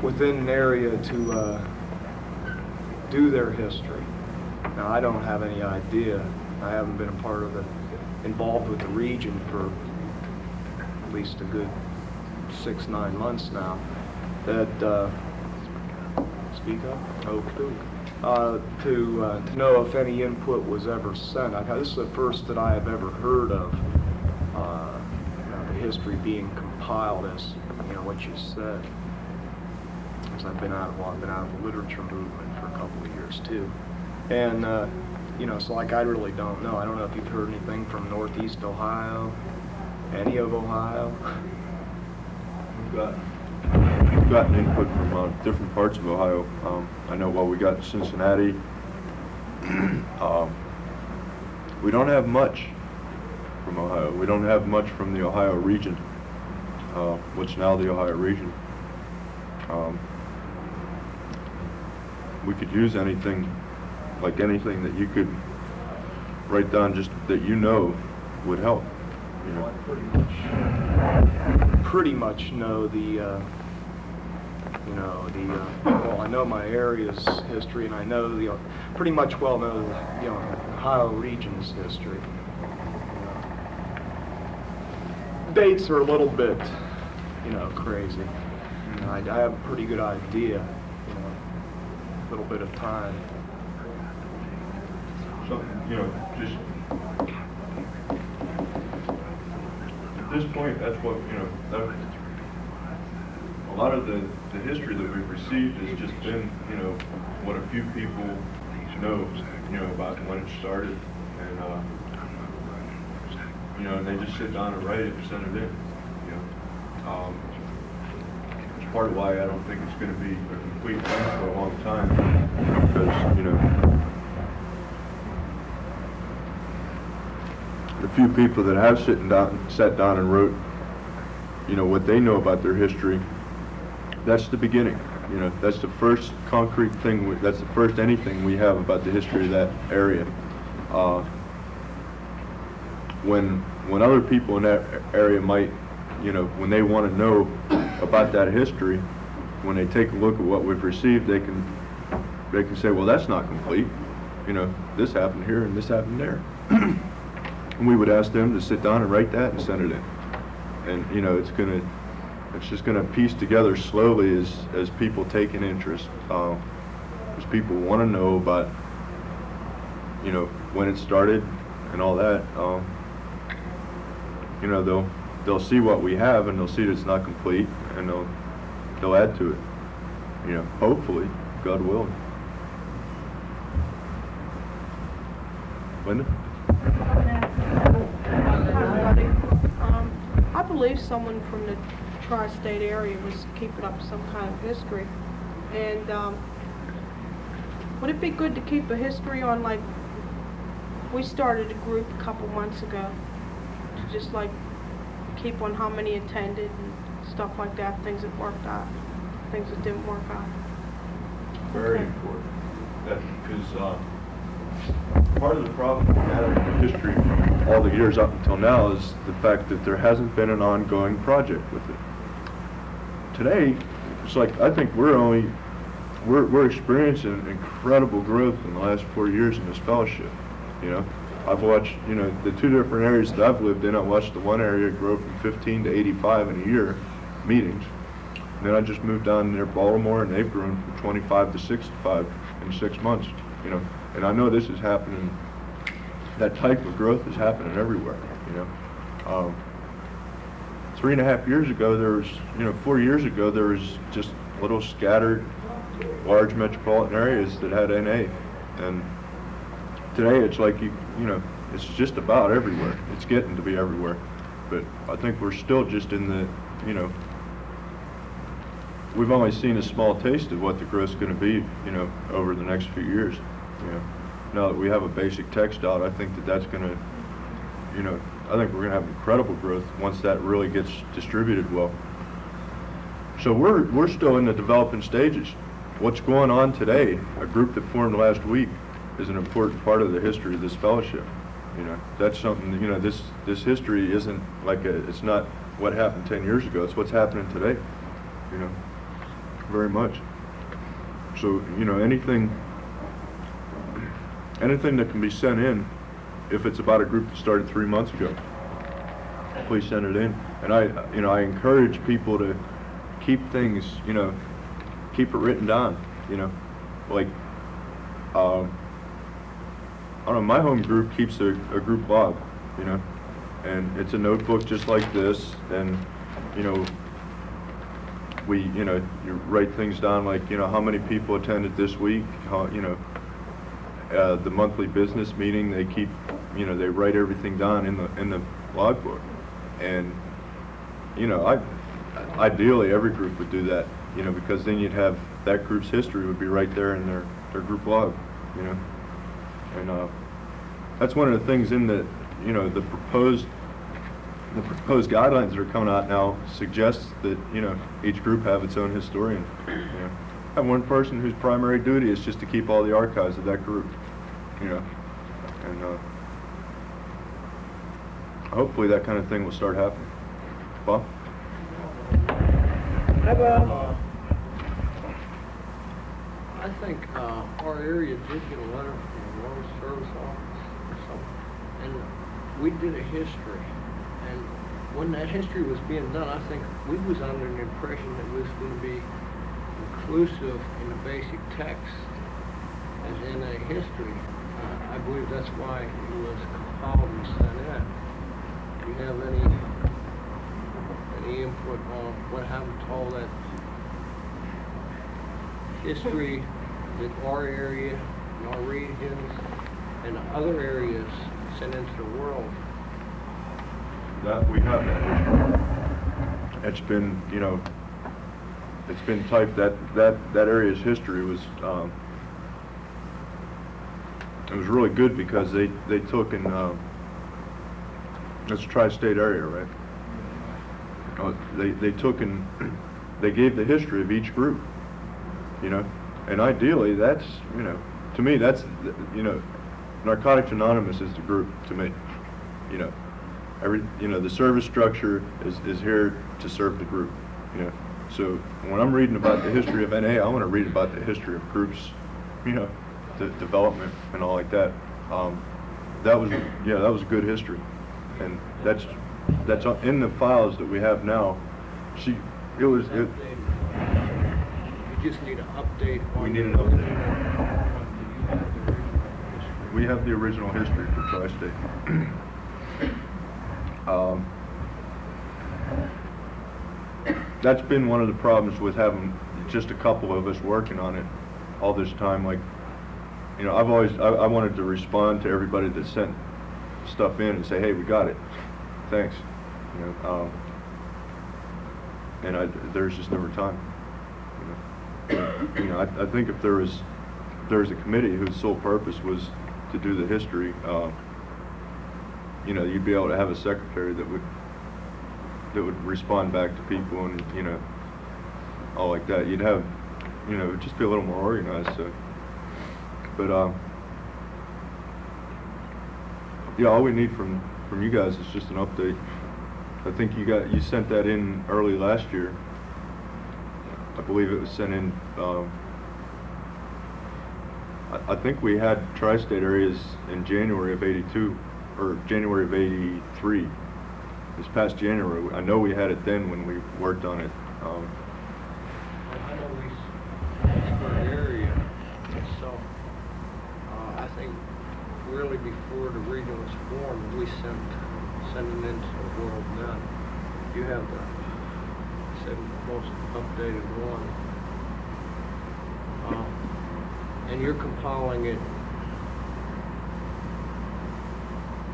within an area to do their history. Now, I don't have any idea. I haven't been involved with the region for at least a good 6-9 months now. That speak up. To know if any input was ever sent. This is the first that I have ever heard of the history being compiled as what you said. Because I've been out of the literature movement for a couple of years too, and so I really don't know. I don't know if you've heard anything from Northeast Ohio, any of Ohio. We've gotten input from different parts of Ohio. I know, we got Cincinnati. We don't have much from Ohio. We don't have much from the Ohio region, what's now the Ohio region. we could use anything, like anything that you could write down just that you know would help, you know. Pretty much know well, I know my area's history, and I know pretty much well know the Ohio region's history. Dates are a little bit, crazy. I have a pretty good idea, a little bit of time. So, just at this point, that's what, a lot of the history that we've received has just been, what a few people know, about when it started, and, and they just sit down and write it and send it in, It's part of why I don't think it's going to be a complete thing for a long time, because, the few people that have sat down and wrote, what they know about their history, that's the beginning. That's the first concrete thing, that's the first anything we have about the history of that area. When other people in that area might, when they want to know about that history, when they take a look at what we've received, they can say, well, that's not complete. This happened here and this happened there. And we would ask them to sit down and write that and send it in. And it's just gonna piece together slowly as people take an interest, as people want to know about, when it started and all that. They'll see what we have, and they'll see that it's not complete, and they'll add to it. Hopefully, God willing. Linda? I believe someone from the tri-state area was keeping up some kind of history, and would it be good to keep a history on, like, we started a group a couple months ago to just like keep on how many attended and stuff like that, things that worked out, things that didn't work out. Very important. Because part of the problem we had in the history all the years up until now is the fact that there hasn't been an ongoing project with it. Today, it's like, I think we're experiencing incredible growth in the last 4 years in this fellowship. I've watched, the two different areas that I've lived in. I watched the one area grow from 15 to 85 in a year, meetings. And then I just moved down near Baltimore, and they've grown from 25 to 65 in 6 months, And I know this is happening, that type of growth is happening everywhere, 3.5 years ago, there was, 4 years ago, there was just little scattered, large metropolitan areas that had NA. And today, it's like, it's just about everywhere. It's getting to be everywhere. But I think we're still just in the, we've only seen a small taste of what the growth's going to be, over the next few years. Now that we have a basic text out, I think that's going to, I think we're going to have incredible growth once that really gets distributed well. So we're still in the developing stages. What's going on today, a group that formed last week, is an important part of the history of this fellowship. That's something, this history isn't like it's not what happened 10 years ago, it's what's happening today, very much. So, anything that can be sent in, if it's about a group that started 3 months ago, please send it in. And I encourage people to keep things, keep it written down, like, I don't know, my home group keeps a group log, and it's a notebook just like this, and, you write things down like, how many people attended this week, how, the monthly business meeting, they keep, they write everything down in the logbook. And, ideally every group would do that, because then you'd have, that group's history would be right there in their group log, And that's one of the things in the, the proposed guidelines that are coming out now suggests that, each group have its own historian. have one person whose primary duty is just to keep all the archives of that group, you know, and hopefully that kind of thing will start happening. Bob? Hi, Bob. I think our area did get a letter from the World Service Office or something, and we did a history. And when that history was being done, I think we was under the impression that it was going to be inclusive in the basic text as in a history. I believe that's why it was compiled and sent in. Do you have any input on what happened to all that history that our area and our regions and other areas sent into the world? That we have that history. It's been, you know, it's been typed. That area's history was it was really good because they took in it's a tri-state area, right? They took and they gave the history of each group, you know, and ideally that's, you know, to me that's, you know, Narcotics Anonymous is the group to me, you know. The service structure is here to serve the group, you know. So when I'm reading about the history of NA, I want to read about the history of groups, you know, the development and all like that. That was good history, and that's in the files that we have now. You just need an update. We need an update. We have the original history for Tri-State. That's been one of the problems with having just a couple of us working on it all this time. Like, you know, I wanted to respond to everybody that sent stuff in and say, hey, we got it, thanks, you know, and there's just never time, you know. I think if there was a committee whose sole purpose was to do the history, you know, you'd be able to have a secretary that would respond back to people, and, you know, all like that. You'd have, you know, it'd just be a little more organized. So, but yeah, all we need from you guys is just an update. I think you sent that in early last year. I believe it was sent in. I think we had tri-state areas in January of '82 or January of '83. This past January, I know we had it then when we worked on it. I know we for an area, so I think really before the region was formed, we sent it into the world then. You have the most updated one, and you're compiling it,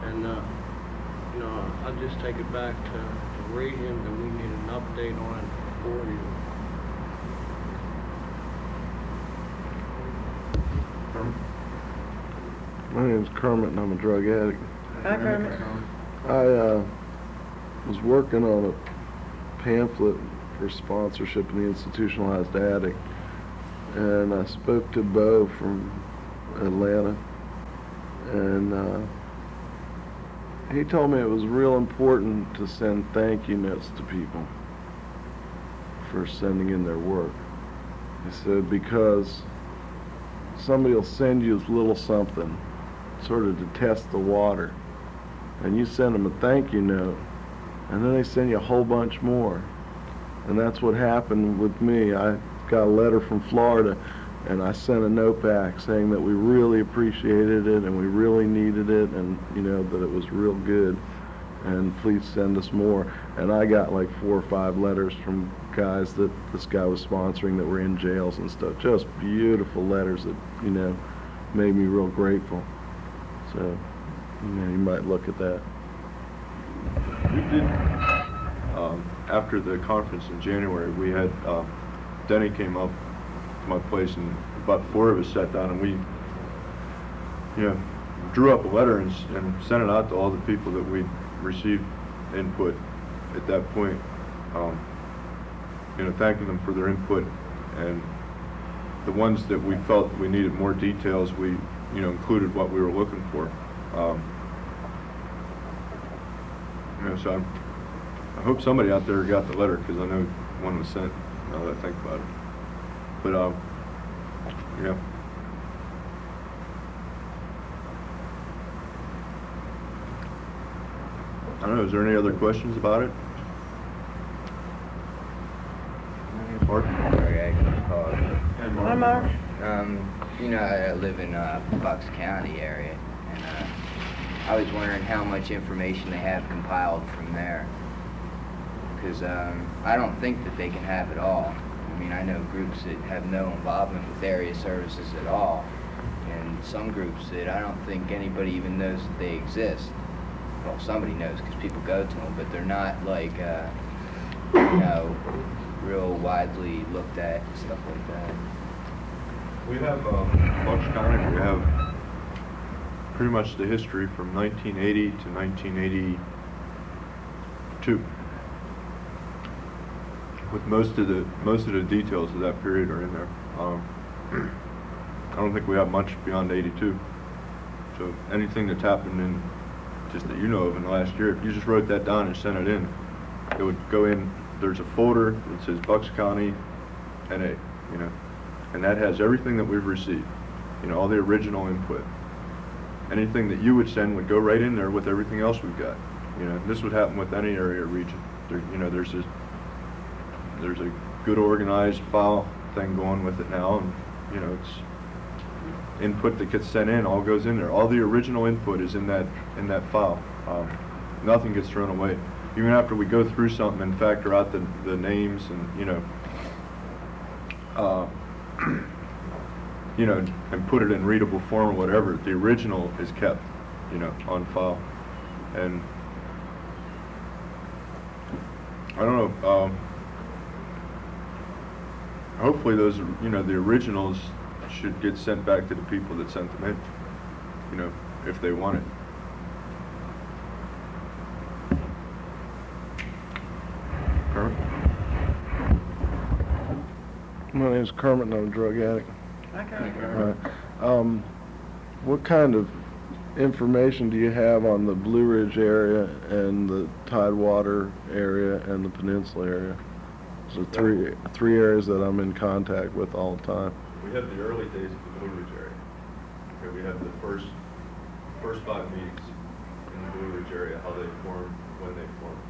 and you know, I'll just take it back to the region, and we need an update on it for you. My name's Kermit and I'm a drug addict. Hi, Kermit. I was working on a pamphlet for sponsorship in the institutionalized addict, and I spoke to Bo from Atlanta, and he told me it was real important to send thank you notes to people for sending in their work. He said, because somebody will send you a little something sort of to test the water, and you send them a thank you note, and then they send you a whole bunch more. And that's what happened with me. I got a letter from Florida, and I sent a note back saying that we really appreciated it and we really needed it, and, you know, that it was real good, and please send us more. And I got like 4 or 5 letters from guys that this guy was sponsoring that were in jails and stuff. Just beautiful letters that, you know, made me real grateful. So, you know, you might look at that. We did, after the conference in January, we had, Denny came up to my place, and about 4 of us sat down, and we, you know, drew up a letter and sent it out to all the people that we'd received input at that point, you know, thanking them for their input, and the ones that we felt we needed more details, we, you know, included what we were looking for. You know, so I hope somebody out there got the letter, because I know one was sent, now that I think about it. But, yeah. I don't know, is there any other questions about it? Mark? Sorry, I can call. Hi, Mark. You know, I live in Bucks County area, and I was wondering how much information they have compiled from there. Because I don't think that they can have it all. I mean, I know groups that have no involvement with area services at all, and some groups that I don't think anybody even knows that they exist. Well, somebody knows because people go to them, but they're not like, you know, real widely looked at and stuff like that. We have, Bucks County, we have pretty much the history from 1980 to 1982. With most of the details of that period are in there. I don't think we have much beyond 82. So anything that's happened in, just that you know of in the last year, if you just wrote that down and sent it in, it would go in. There's a folder that says Bucks County NA, you know, and that has everything that we've received, you know, all the original input. Anything that you would send would go right in there with everything else we've got. You know, this would happen with any area or region. There, you know, there's a good organized file thing going with it now, and you know, it's input that gets sent in all goes in there. All the original input is in that file. Nothing gets thrown away. Even after we go through something and factor out the names and you know, and put it in readable form or whatever, the original is kept, you know, on file. And I don't know. Hopefully those, you know, the originals should get sent back to the people that sent them in, you know, if they want it. Kermit? My name's Kermit and I'm a drug addict. Right. What kind of information do you have on the Blue Ridge area and the Tidewater area and the Peninsula area? So three areas that I'm in contact with all the time. We have the early days of the Blue Ridge area. Okay, we have the first 5 meetings in the Blue Ridge area, how they formed, when they formed.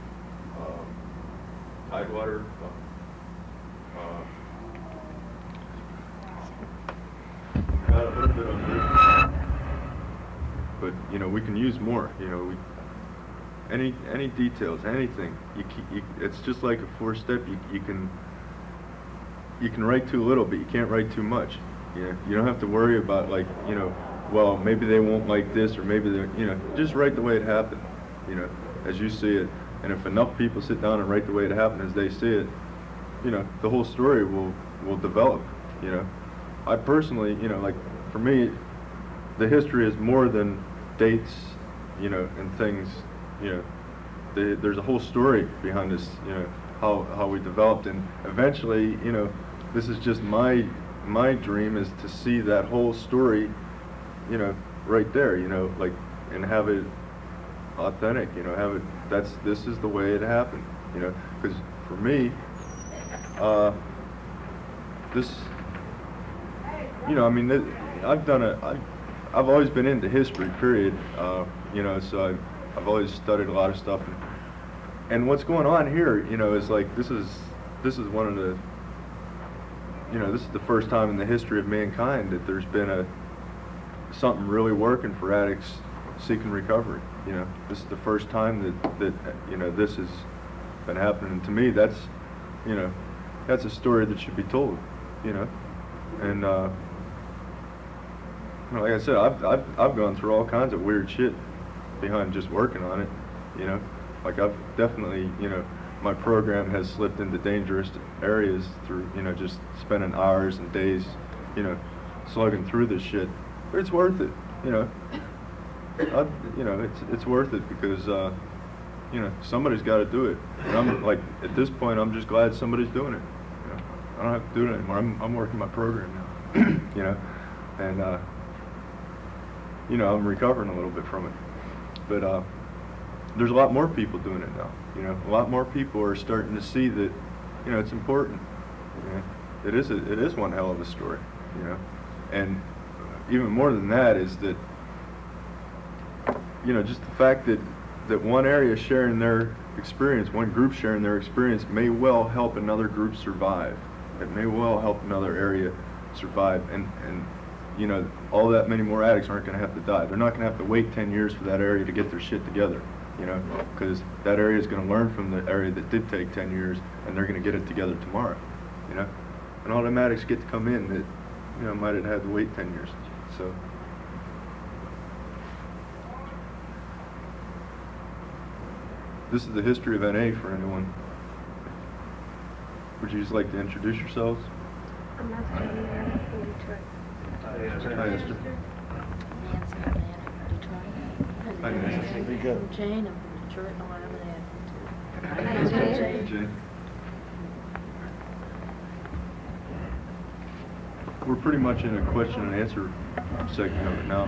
Tidewater, got a little bit on this, but you know, we can use more. You know, any details, anything. It's just like a 4-step. You can write too little, but you can't write too much. You don't have to worry about, like, you know, well, maybe they won't like this, or maybe they're, you know, just write the way it happened, you know, as you see it. And if enough people sit down and write the way it happened as they see it, you know, the whole story will develop. You know, I personally, you know, like, for me, the history is more than dates, you know, and things. You know, there's a whole story behind this, you know, how we developed, and eventually, you know, this is just my dream is to see that whole story, you know, right there, you know, like, and have it authentic, you know, have it, this is the way it happened, you know, because for me, this, you know, I mean, I've always been into history, period, you know, so I've always studied a lot of stuff, and what's going on here, you know, is like, this is one of the, you know, this is the first time in the history of mankind that there's been something really working for addicts seeking recovery. You know, this is the first time that you know, this has been happening. And to me, that's, you know, that's a story that should be told. You know, and you know, like I said, I've gone through all kinds of weird shit behind just working on it. You know, like, I've definitely, you know, my program has slipped into dangerous areas through, you know, just spending hours and days, you know, slugging through this shit. But it's worth it, you know. You know, it's worth it because, you know, somebody's got to do it. And I'm like, at this point, I'm just glad somebody's doing it. You know, I don't have to do it anymore. I'm working my program now. you know, and you know, I'm recovering a little bit from it. But there's a lot more people doing it now. You know, a lot more people are starting to see that, you know, it's important. You know, it is one hell of a story. You know, and even more than that is that, you know, just the fact that one area sharing their experience, one group sharing their experience, may well help another group survive. It may well help another area survive, and you know, all that many more addicts aren't going to have to die. They're not going to have to wait 10 years for that area to get their shit together, you know, because that area is going to learn from the area that did take 10 years, and they're going to get it together tomorrow, you know. And all them addicts get to come in that, you know, might have had to wait 10 years. So. This is the history of NA for anyone. Would you just like to introduce yourselves? I'm not from Detroit. Hi, Esther. Nancy, I'm from Detroit. Hi, Nancy. I'm Jane, I'm from Detroit, and I'm an advocate too. Hi, Jane. We're pretty much in a question and answer segment of it now.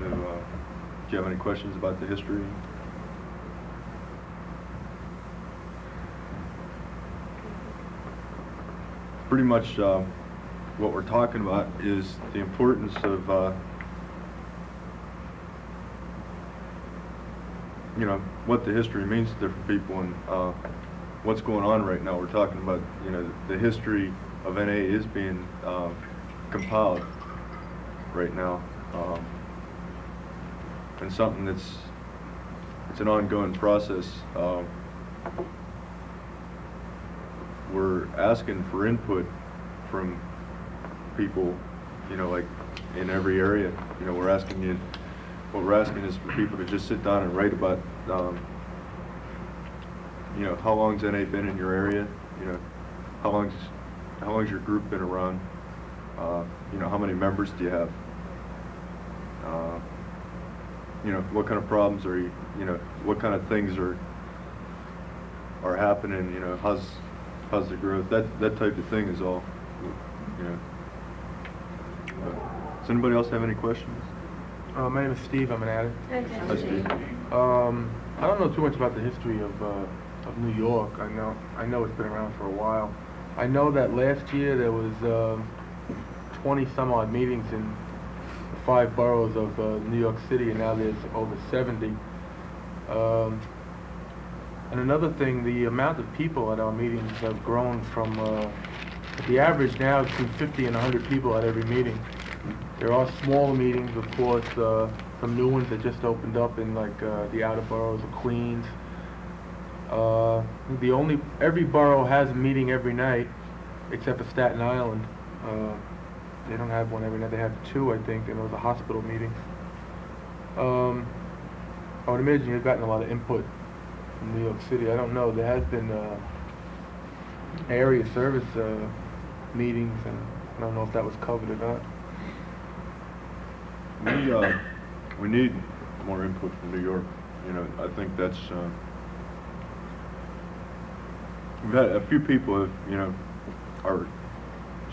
So, do you have any questions about the history? Pretty much what we're talking about is the importance of, you know, what the history means to different people and what's going on right now. We're talking about, you know, the history of NA is being compiled right now, and something it's an ongoing process. We're asking for input from people, you know, like in every area. You know, we're asking you, what we're asking is for people to just sit down and write about, you know, how long's NA been in your area? You know, how long's your group been around? You know, how many members do you have? You know, what kind of problems are you know, what kind of things are happening? You know, how's the growth? That type of thing is all, you know. Does anybody else have any questions? My name is Steve. I'm an addict. Hi, Steve. I don't know too much about the history of New York. I know it's been around for a while. I know that last year there was 20 some odd meetings in the 5 boroughs of New York City, and now there's over 70. And another thing, the amount of people at our meetings have grown from, the average now is between 50 and 100 people at every meeting. There are smaller meetings, of course, some new ones that just opened up in like the outer boroughs of Queens. Every borough has a meeting every night, except for Staten Island. They don't have one every night, they have 2, I think, and those are hospital meetings. I would imagine you've gotten a lot of input from New York City. I don't know, there has been area service meetings, and I don't know if that was covered or not. We need more input from New York. You know, I think that's, we've had a few people have, you know, are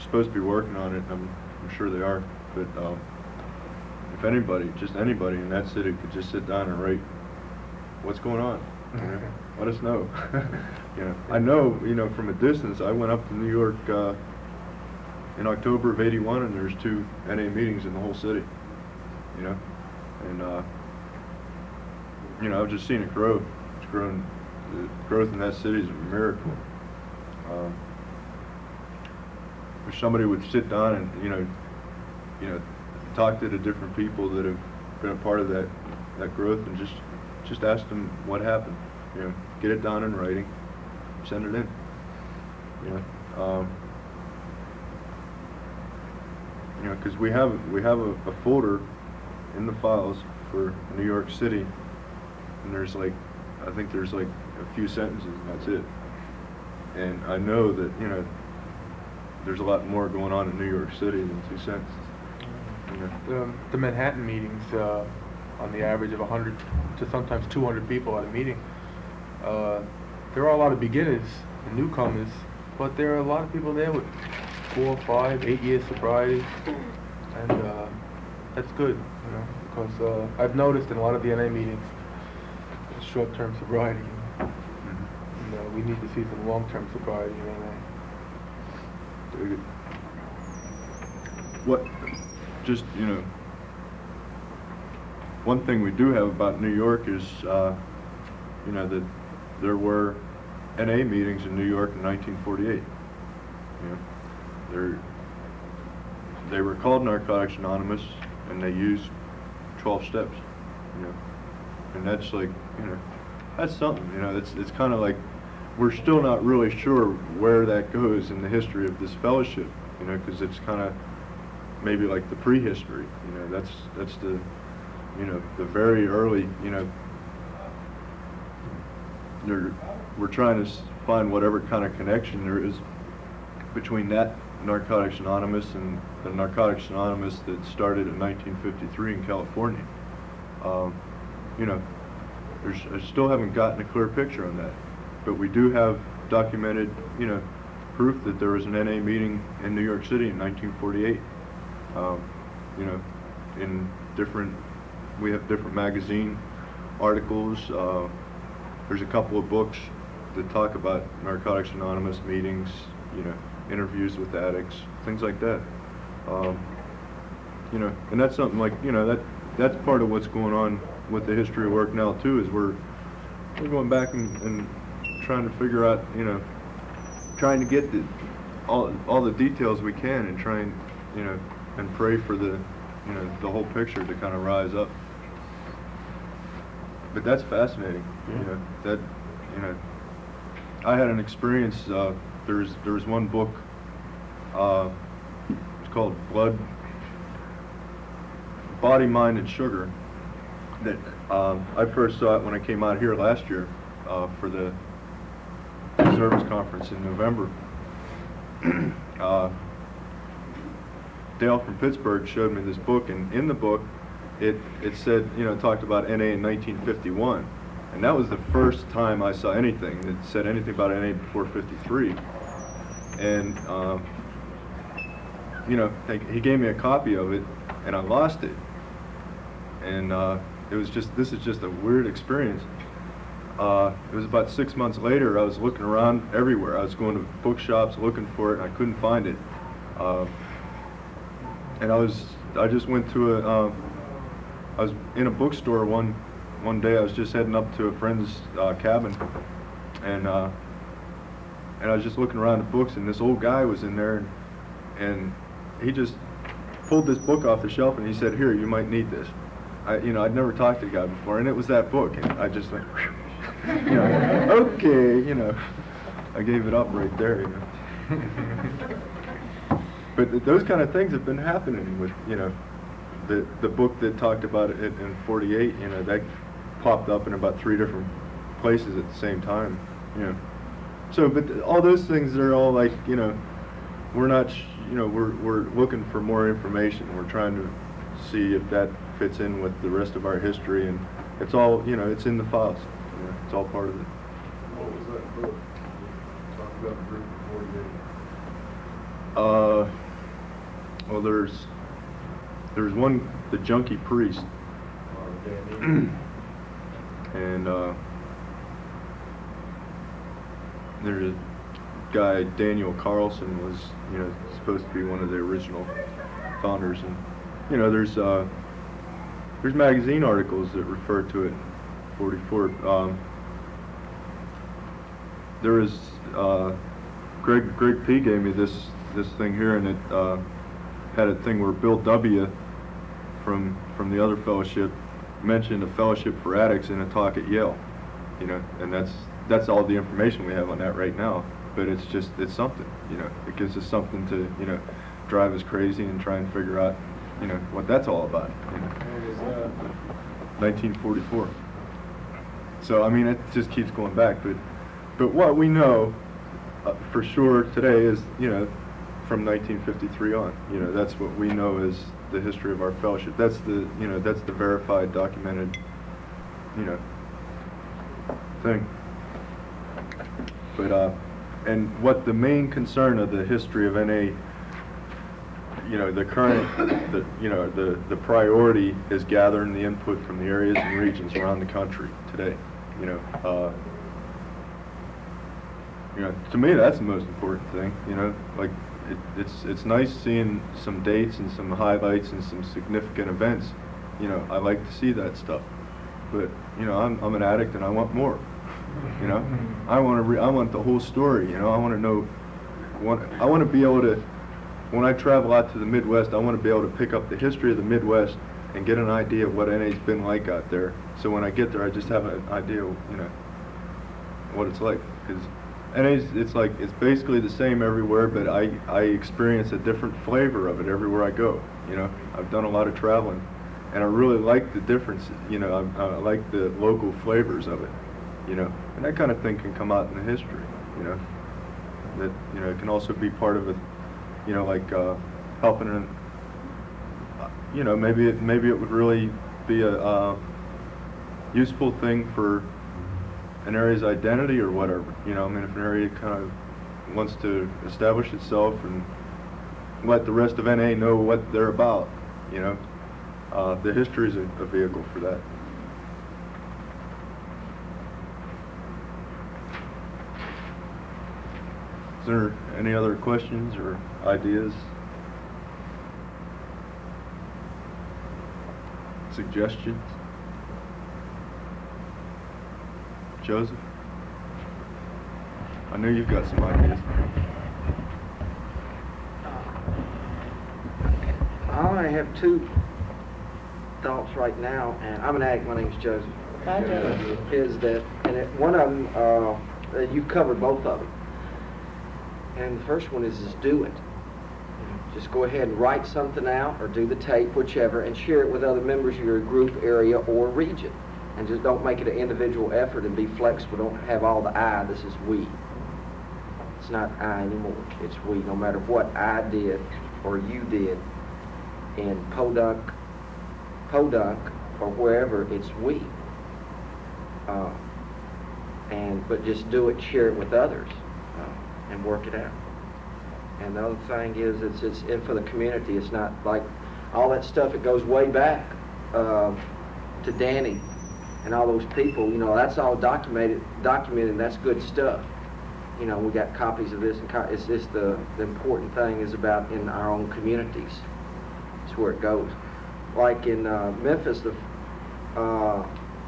supposed to be working on it, and I'm sure they are, but if anybody, just anybody in that city could just sit down and write what's going on, you know, let us know. You know, I know, you know, from a distance, I went up to New York in October of '81, and there's 2 NA meetings in the whole city, you know, and you know, I've just seen it grow. It's grown. The growth in that city is a miracle. If somebody would sit down and you know, talk to the different people that have been a part of that growth, and just ask them what happened. You know, get it down in writing, send it in. You know, because we have a folder in the files for New York City, and there's like, I think there's like a few sentences, and that's it. And I know that, you know, there's a lot more going on in New York City than 2 sentences. You know? The Manhattan meetings, on the average of 100 to sometimes 200 people at a meeting, there are a lot of beginners and newcomers, but there are a lot of people there with 4, 5, 8 years sobriety, and that's good, you know, because I've noticed in a lot of the NA meetings, short-term sobriety, and we need to see some long-term sobriety in NA. Very good. What, just, you know, one thing we do have about New York is, you know, that there were NA meetings in New York in 1948. You know, they were called Narcotics Anonymous, and they used 12 steps. You know, and that's like, you know, that's something. You know, it's kind of like we're still not really sure where that goes in the history of this fellowship. You know, because it's kind of maybe like the prehistory. You know, that's the, you know, the very early. You know, we're trying to find whatever kind of connection there is between that Narcotics Anonymous and the Narcotics Anonymous that started in 1953 in California. You know, I still haven't gotten a clear picture on that, but we do have documented, you know, proof that there was an NA meeting in New York City in 1948. You know, in we have different magazine articles. There's a couple of books that talk about Narcotics Anonymous meetings, you know, interviews with addicts, things like that. You know, and that's something like, you know, that's part of what's going on with the history of work now too, is we're going back and trying to figure out, you know, trying to get all the details we can, and trying, you know, and pray for the, you know, the whole picture to kind of rise up. But that's fascinating. Yeah. You know, that, you know, I had an experience. There was one book. It's called Body, Mind, and Sugar. That I first saw it when I came out here last year for the service conference in November. Dale from Pittsburgh showed me this book, and in the book, it said, you know, it talked about NA in 1951, and that was the first time I saw anything that said anything about NA before 53. And you know, he gave me a copy of it, and I lost it. And this is just a weird experience. It was about 6 months later. I was looking around everywhere. I was going to bookshops looking for it, and I couldn't find it. And I just went to I was in a bookstore one day. I was just heading up to a friend's cabin, and I was just looking around the books, and this old guy was in there, and he just pulled this book off the shelf, and he said, "Here, you might need this." You know, I'd never talked to the guy before, and it was that book, and I just went, you know, okay, you know, I gave it up right there, you know. But those kind of things have been happening with, you know, the book that talked about it in 48, you know, that popped up in about 3 different places at the same time, you know. So, but all those things are all like, you know, we're not, you know, we're looking for more information. We're trying to see if that fits in with the rest of our history, and it's all, you know, it's in the files. You know, it's all part of it. What was that book? Talk about the group of 48. Well, there's one, the Junkie Priest, and there's a guy, Daniel Carlson, was, you know, supposed to be one of the original founders, and, you know, there's magazine articles that refer to it. 44. There is Greg P gave me this thing here, and it had a thing where Bill W. from the other fellowship mentioned a fellowship for addicts in a talk at Yale, you know, and that's all the information we have on that right now. But it's something, you know, it gives us something to, you know, drive us crazy and try and figure out, you know, what that's all about. You know. What was that? 1944. So I mean, it just keeps going back, but what we know for sure today is, you know, from 1953 on, you know, that's what we know is the history of our fellowship. That's the, you know, that's the verified, documented, you know, thing. But and what the main concern of the history of NA you know, the current, the priority is gathering the input from the areas and regions around the country today. You know, to me that's the most important thing. You know, like it's nice seeing some dates and some highlights and some significant events. You know, I like to see that stuff, but you know, I'm an addict and I want more. You know, I want the whole story. You know, I want to know. I want to be able to. When I travel out to the Midwest, I want to be able to pick up the history of the Midwest and get an idea of what NA's been like out there. So when I get there, I just have an idea of, you know, what it's like. Because NA's, it's basically the same everywhere, but I experience a different flavor of it everywhere I go. You know, I've done a lot of traveling, and I really like the differences. You know, I like the local flavors of it. You know, and that kind of thing can come out in the history. You know, that it can also be part of it. You know, like helping in, you know, maybe it would really be a useful thing for an area's identity or whatever. You know, I mean, if an area kind of wants to establish itself and let the rest of NA know what they're about, you know, the history is a vehicle for that. Is there any other questions or ideas? Suggestions? Joseph? I know you've got some ideas. I only have two thoughts right now, and I'm an addict. My name's Joseph. Hi, Joseph. Is that, and one of them, you've covered both of them. And the first one is do it. Just go ahead and write something out or do the tape, whichever, and share it with other members of your group, area, or region. And just don't make it an individual effort and be flexible. Don't have all the I. This is we. It's not I anymore. It's we. No matter what I did or you did in Podunk, or wherever, it's we. But just do it, share it with others. And work it out. And the other thing is, it's in for the community. It's not like all that stuff. It goes way back to Danny and all those people. You know, that's all documented. That's good stuff. You know, we got copies of this, and it's just the important thing is about in our own communities. It's where it goes. Like in Memphis,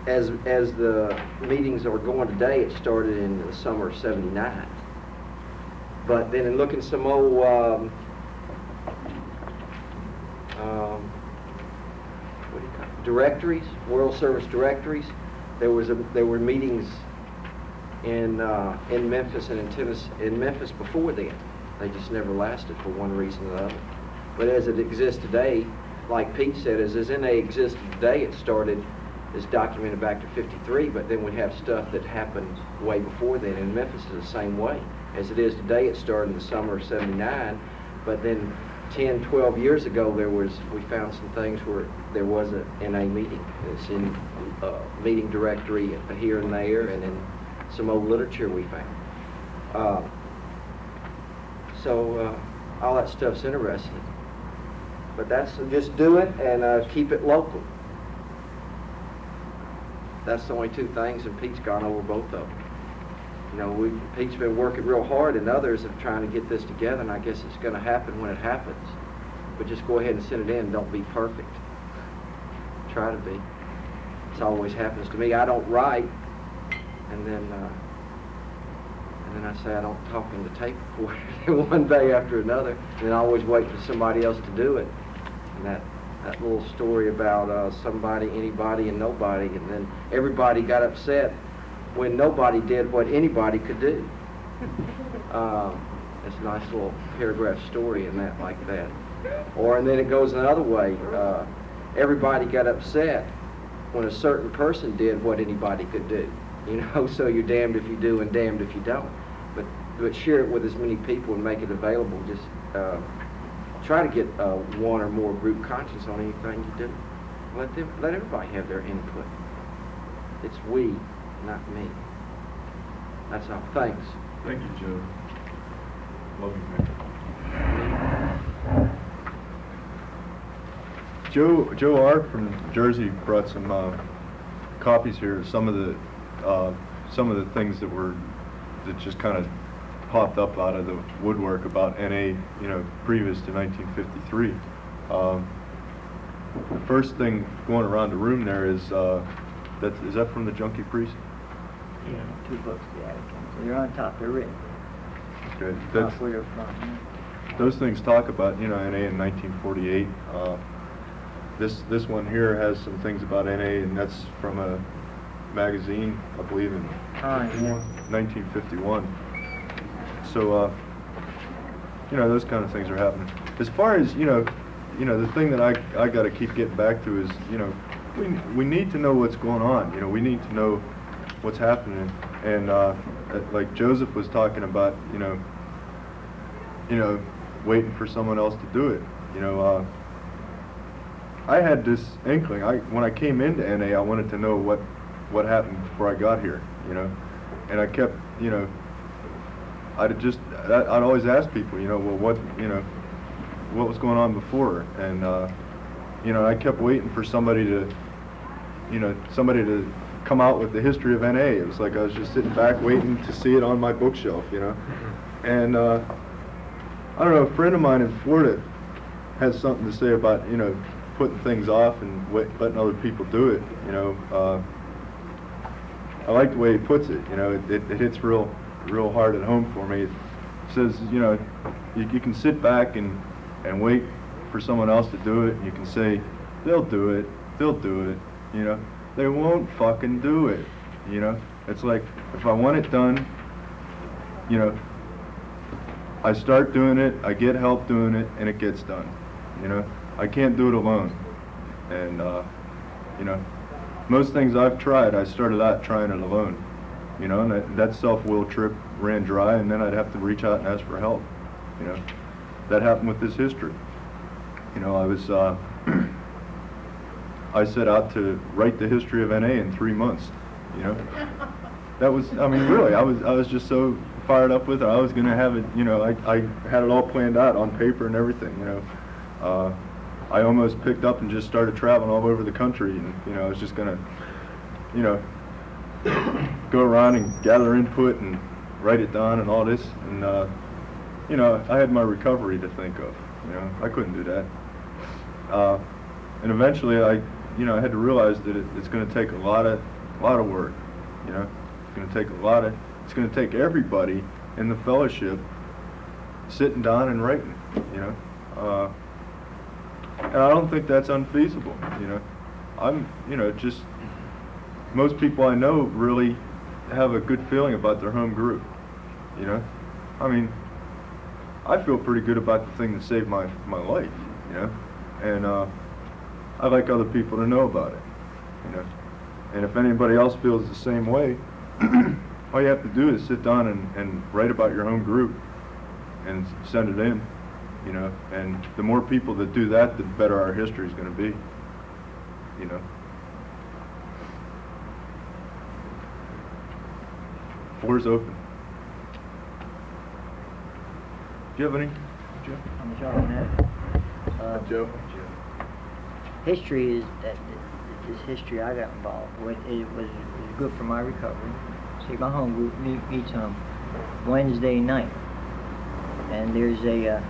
as the meetings are going today, it started in the summer of '79. But then in looking some old, directories, World Service directories, there were meetings in Memphis and in Tennessee, in Memphis before then. They just never lasted for one reason or another. But as it exists today, like Pete said, as NA exists today, it started, it's documented back to '53, but then we have stuff that happened way before then. In Memphis is the same way. As it is today, it started in the summer of '79, but then 10, 12 years ago, we found some things where there was an NA meeting. It's in meeting directory here and there, and in some old literature we found. So all that stuff's interesting. But that's, just do it and keep it local. That's the only two things, and Pete's gone over both of them. You know, Pete's been working real hard, and others are trying to get this together, and I guess it's going to happen when it happens. But just go ahead and send it in. Don't be perfect. Try to be. It always happens to me. I don't write, and then I say I don't talk in the tape recorder one day after another, and then I always wait for somebody else to do it. And that little story about somebody, anybody, and nobody, and then everybody got upset when nobody did what anybody could do. It's a nice little paragraph story in that, like that. And then it goes another way. Everybody got upset when a certain person did what anybody could do. You know, so you're damned if you do and damned if you don't. But share it with as many people and make it available. Just try to get one or more group conscious on anything you do. Let everybody have their input. It's we, not me. That's all. Thanks. Thank you, Joe. Love you, man. Joe R. from Jersey brought some copies here. Some of the things that just kind of popped up out of the woodwork about NA, you know, previous to 1953. The first thing going around the room there is is that from the Junkie Priest? Yeah, 2 books, the attic. They're on top. They're written. Okay, That's where they're from. Yeah. those things talk about, you know, NA in 1948. This one here has some things about NA, and that's from a magazine, I believe, in 1951. So, you know, those kind of things are happening. As far as, you know, the thing that I got to keep getting back to is, you know, we need to know what's going on. You know, we need to know what's happening. And like Joseph was talking about, you know, waiting for someone else to do it. You know, I had this inkling. When I came into NA, I wanted to know what happened before I got here. You know, and I kept, you know, I'd always ask people, you know, well, what was going on before, and you know, I kept waiting for somebody to come out with the history of NA. It was like I was just sitting back waiting to see it on my bookshelf, you know. And I don't know, a friend of mine in Florida has something to say about, you know, putting things off and letting other people do it, you know. I like the way he puts it, you know. It hits real hard at home for me. It says, you know, you can sit back and wait for someone else to do it, and you can say, they'll do it, you know. They won't fucking do it, you know. It's like, if I want it done, you know, I start doing it, I get help doing it, and it gets done, you know. I can't do it alone. And, you know, most things I've tried, I started out trying it alone, you know, and that self-will trip ran dry, and then I'd have to reach out and ask for help, you know. That happened with this history. You know, I set out to write the history of NA in 3 months, you know. That was, I mean, really, I was just so fired up with it. I was going to have it, you know, I had it all planned out on paper and everything, you know. I almost picked up and just started traveling all over the country, and, you know, I was just going to, you know, go around and gather input and write it down and all this, and, you know, I had my recovery to think of, you know. I couldn't do that. And eventually I had to realize that it's going to take a lot of work, you know. It's going to take everybody in the fellowship sitting down and writing, you know. And I don't think that's unfeasible, you know. Just most people I know really have a good feeling about their home group, you know. I mean, I feel pretty good about the thing that saved my life, you know. And I'd like other people to know about it, you know. And if anybody else feels the same way, all you have to do is sit down and write about your home group and send it in, you know. And the more people that do that, the better our history is going to be, you know. Floor's open. Do you have any, Joe? I'm sorry on that. Joe? History is history I got involved with. It was good for my recovery. See, my home group meets on Wednesday night, and there's a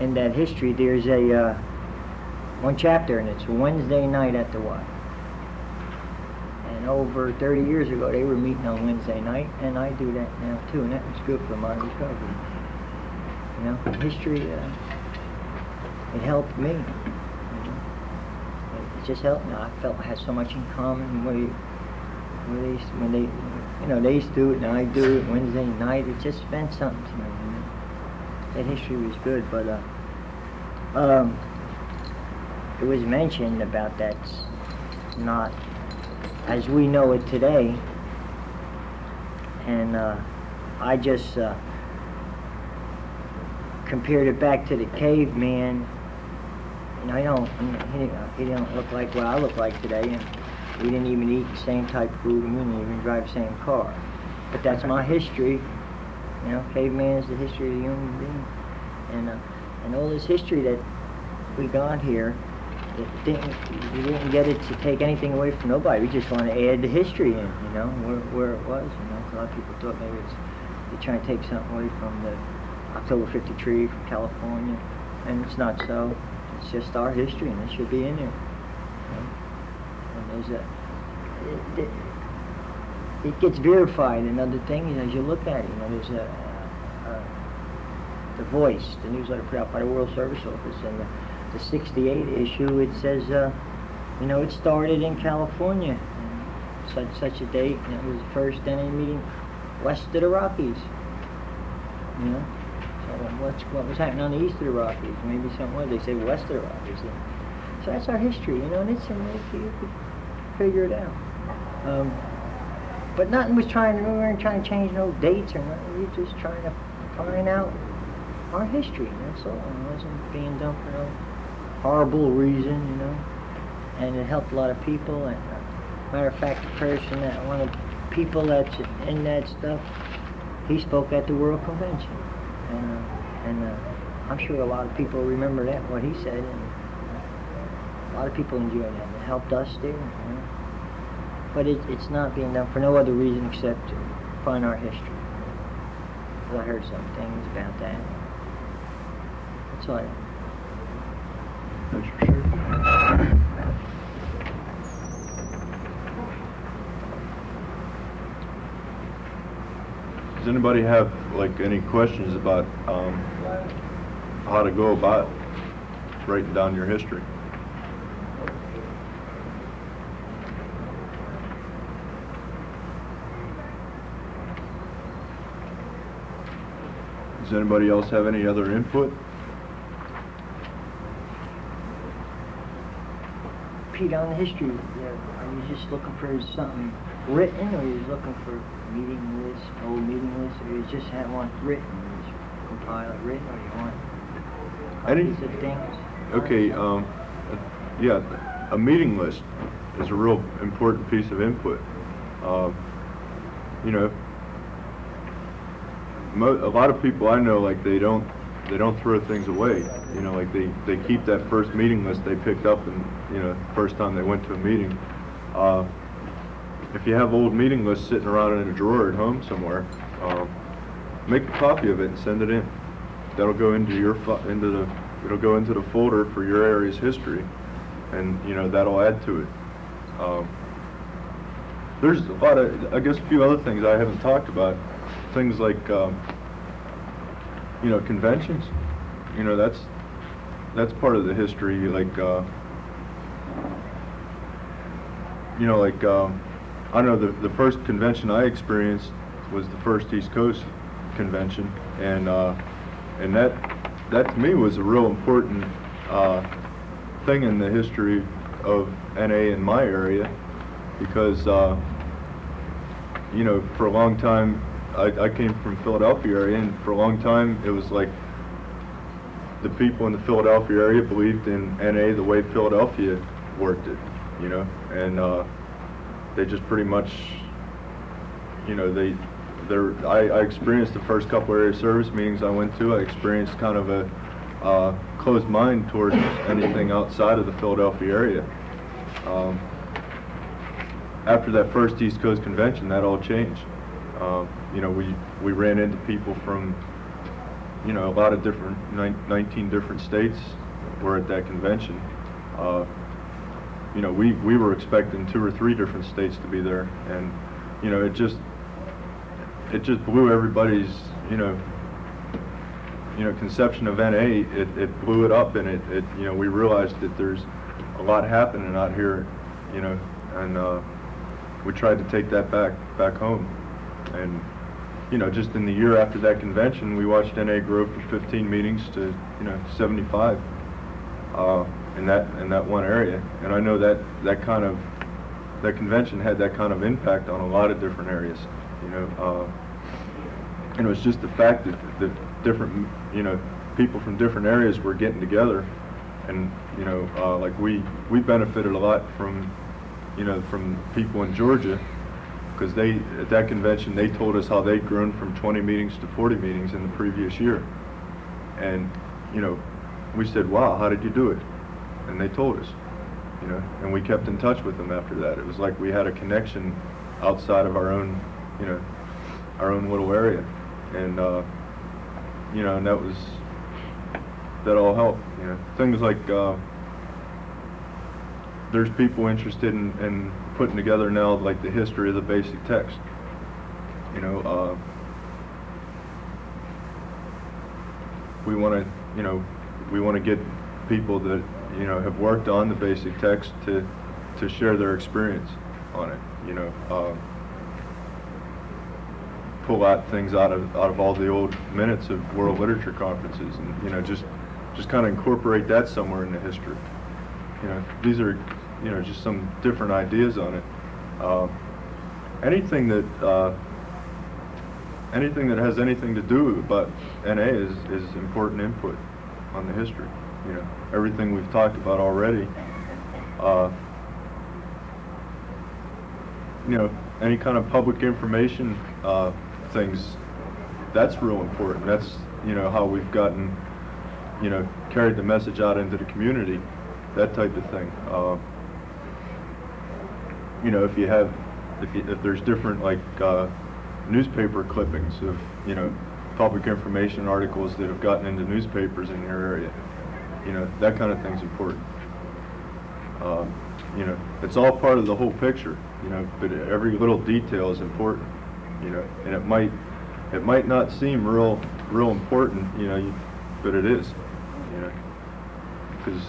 in that history there's a one chapter, and it's Wednesday night at the Y. And over 30 years ago, they were meeting on Wednesday night, and I do that now too, and that was good for my recovery. You know, history, it helped me. You know? It just helped me. I felt I had so much in common when they, you know, they used to do it and I do it Wednesday night. It just meant something to me. You know? That history was good, but it was mentioned about that's not as we know it today, and I just compared it back to the caveman. You know, he don't look like what I look like today, and we didn't even eat the same type of food, and we didn't even drive the same car. But that's my history. You know, caveman is the history of the human being. And all this history that we got here, we didn't get it to take anything away from nobody. We just want to add the history in, you know, where it was, you know. A lot of people thought maybe they're trying to take something away from the October 53 from California, and it's not so. It's just our history, and it should be in there. You know? And there's it gets verified in other things as you look at it. You know, there's The Voice, the newsletter put out by the World Service Office, and the 68 issue, it says, you know, it started in California, and such a date, and it was the first NA meeting west of the Rockies. You know, so what was happening on the east of the Rockies? Maybe something, they say west of the Rockies. So that's our history, you know, and it's in there, you could figure it out. But nothing was we weren't trying to change no dates or nothing. We were just trying to find out our history, that's all. It wasn't being done for no horrible reason, you know. And it helped a lot of people. And matter of fact, the person that one of the people that's in that stuff, he spoke at the World Convention, and I'm sure a lot of people remember that, what he said, and a lot of people enjoyed that. It helped us there, you know. But it's not being done for no other reason except to find our history. 'Cause I heard some things about that. That's all I know. That's for sure. Does anybody have like any questions about how to go about writing down your history? Does anybody else have any other input? Pete, on the history, are you just looking for something written, or are you just looking for meeting lists, old meeting lists, or you just want written? You just compile it written, or you want copies of things? Okay, yeah, a meeting list is a real important piece of input. You know, a lot of people I know, like they don't throw things away. You know, like they keep that first meeting list they picked up, and you know, first time they went to a meeting. If you have old meeting lists sitting around in a drawer at home somewhere, make a copy of it and send it in. That'll go into it'll go into the folder for your area's history, and you know, that'll add to it. There's a lot of, I guess, a few other things I haven't talked about. Things like, you know, conventions. You know, that's part of the history. Like, you know, like, I know the first convention I experienced was the first East Coast convention, and that to me was a real important thing in the history of NA in my area, because you know, for a long time, I came from Philadelphia area, and for a long time it was like the people in the Philadelphia area believed in NA the way Philadelphia worked it, you know, and they just pretty much, you know, I experienced the first couple area service meetings I went to, I experienced kind of a closed mind towards anything outside of the Philadelphia area. After that first East Coast convention, that all changed. You know, we ran into people from, you know, a lot of different, 19 different states were at that convention. You know, we were expecting 2 or 3 different states to be there, and you know, it just blew everybody's, you know, conception of NA. It blew it up, and it you know, we realized that there's a lot happening out here, you know, and we tried to take that back home. And you know, just in the year after that convention, we watched NA grow from 15 meetings to, you know, 75 in that one area. And I know that convention had that kind of impact on a lot of different areas, you know. And it was just the fact that the different, you know, people from different areas were getting together, and you know, like we benefited a lot from, you know, from people in Georgia, because at that convention they told us how they'd grown from 20 meetings to 40 meetings in the previous year, and you know, we said, wow, how did you do it? And they told us, you know, and we kept in touch with them after that. It was like we had a connection outside of our own, you know, our own little area. And, you know, and that all helped, you know. Things like, there's people interested in putting together now, like, the history of the basic text. You know, we want to, you know, we want to get people that, you know, have worked on the basic text to share their experience on it, you know. Pull out things out of all the old minutes of World Literature Conferences, and, you know, just kind of incorporate that somewhere in the history. You know, these are, you know, just some different ideas on it. Anything that has anything to do about NA is important input on the history. You know, everything we've talked about already. You know, any kind of public information things, that's real important. That's, you know, how we've gotten, you know, carried the message out into the community, that type of thing. You know, if there's different, like, newspaper clippings of, you know, public information articles that have gotten into newspapers in your area, you know, that kind of thing's important. You know, it's all part of the whole picture, you know, but every little detail is important, you know, and it might not seem real important, you know, but it is, you know, because,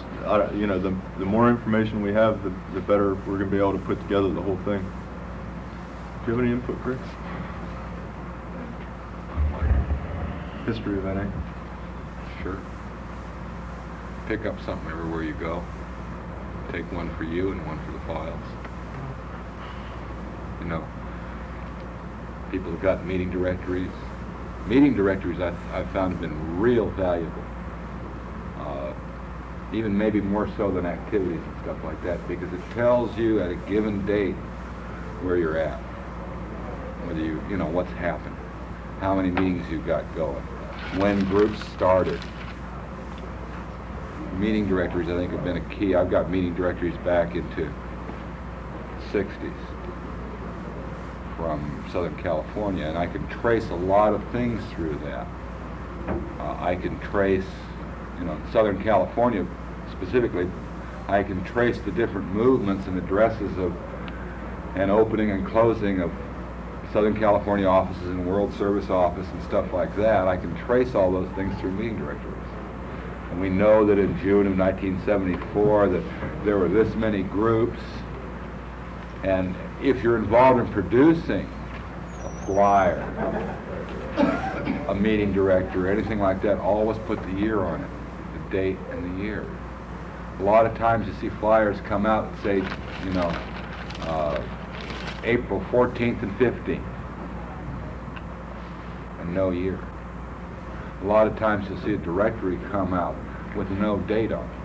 you know, the more information we have, the better we're going to be able to put together the whole thing. Do you have any input, Chris? History of NA? Sure. Pick up something everywhere you go. Take one for you and one for the files. You know, people have got meeting directories. Meeting directories I've found have been real valuable. Even maybe more so than activities and stuff like that, because it tells you at a given date where you're at, whether you know, what's happened, how many meetings you've got going, when groups started. Meeting directories, I think, have been a key. I've got meeting directories back into the 60s from Southern California, and I can trace a lot of things through that. I can trace, you know, Southern California specifically, I can trace the different movements and addresses of and opening and closing of Southern California offices and World Service Office and stuff like that. I can trace all those things through meeting directories. And we know that in June of 1974 that there were this many groups, and if you're involved in producing a flyer, a meeting directory, anything like that, always put the year on it, the date and the year. A lot of times you see flyers come out and say, you know, April 14th and 15th, and no year. A lot of times you'll see a directory come out with no date on it.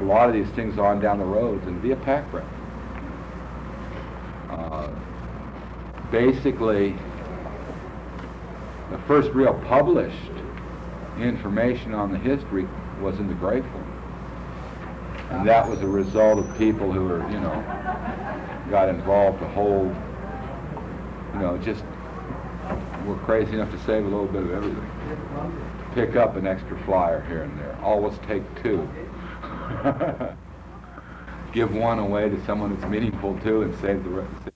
A lot of these things on down the roads and via pack rep. Basically, the first real published information on the history was in the gray form. And that was a result of people who were, you know, got involved to hold, you know, just were crazy enough to save a little bit of everything. Pick up an extra flyer here and there. Always take two. Give one away to someone that's meaningful to, and save the rest.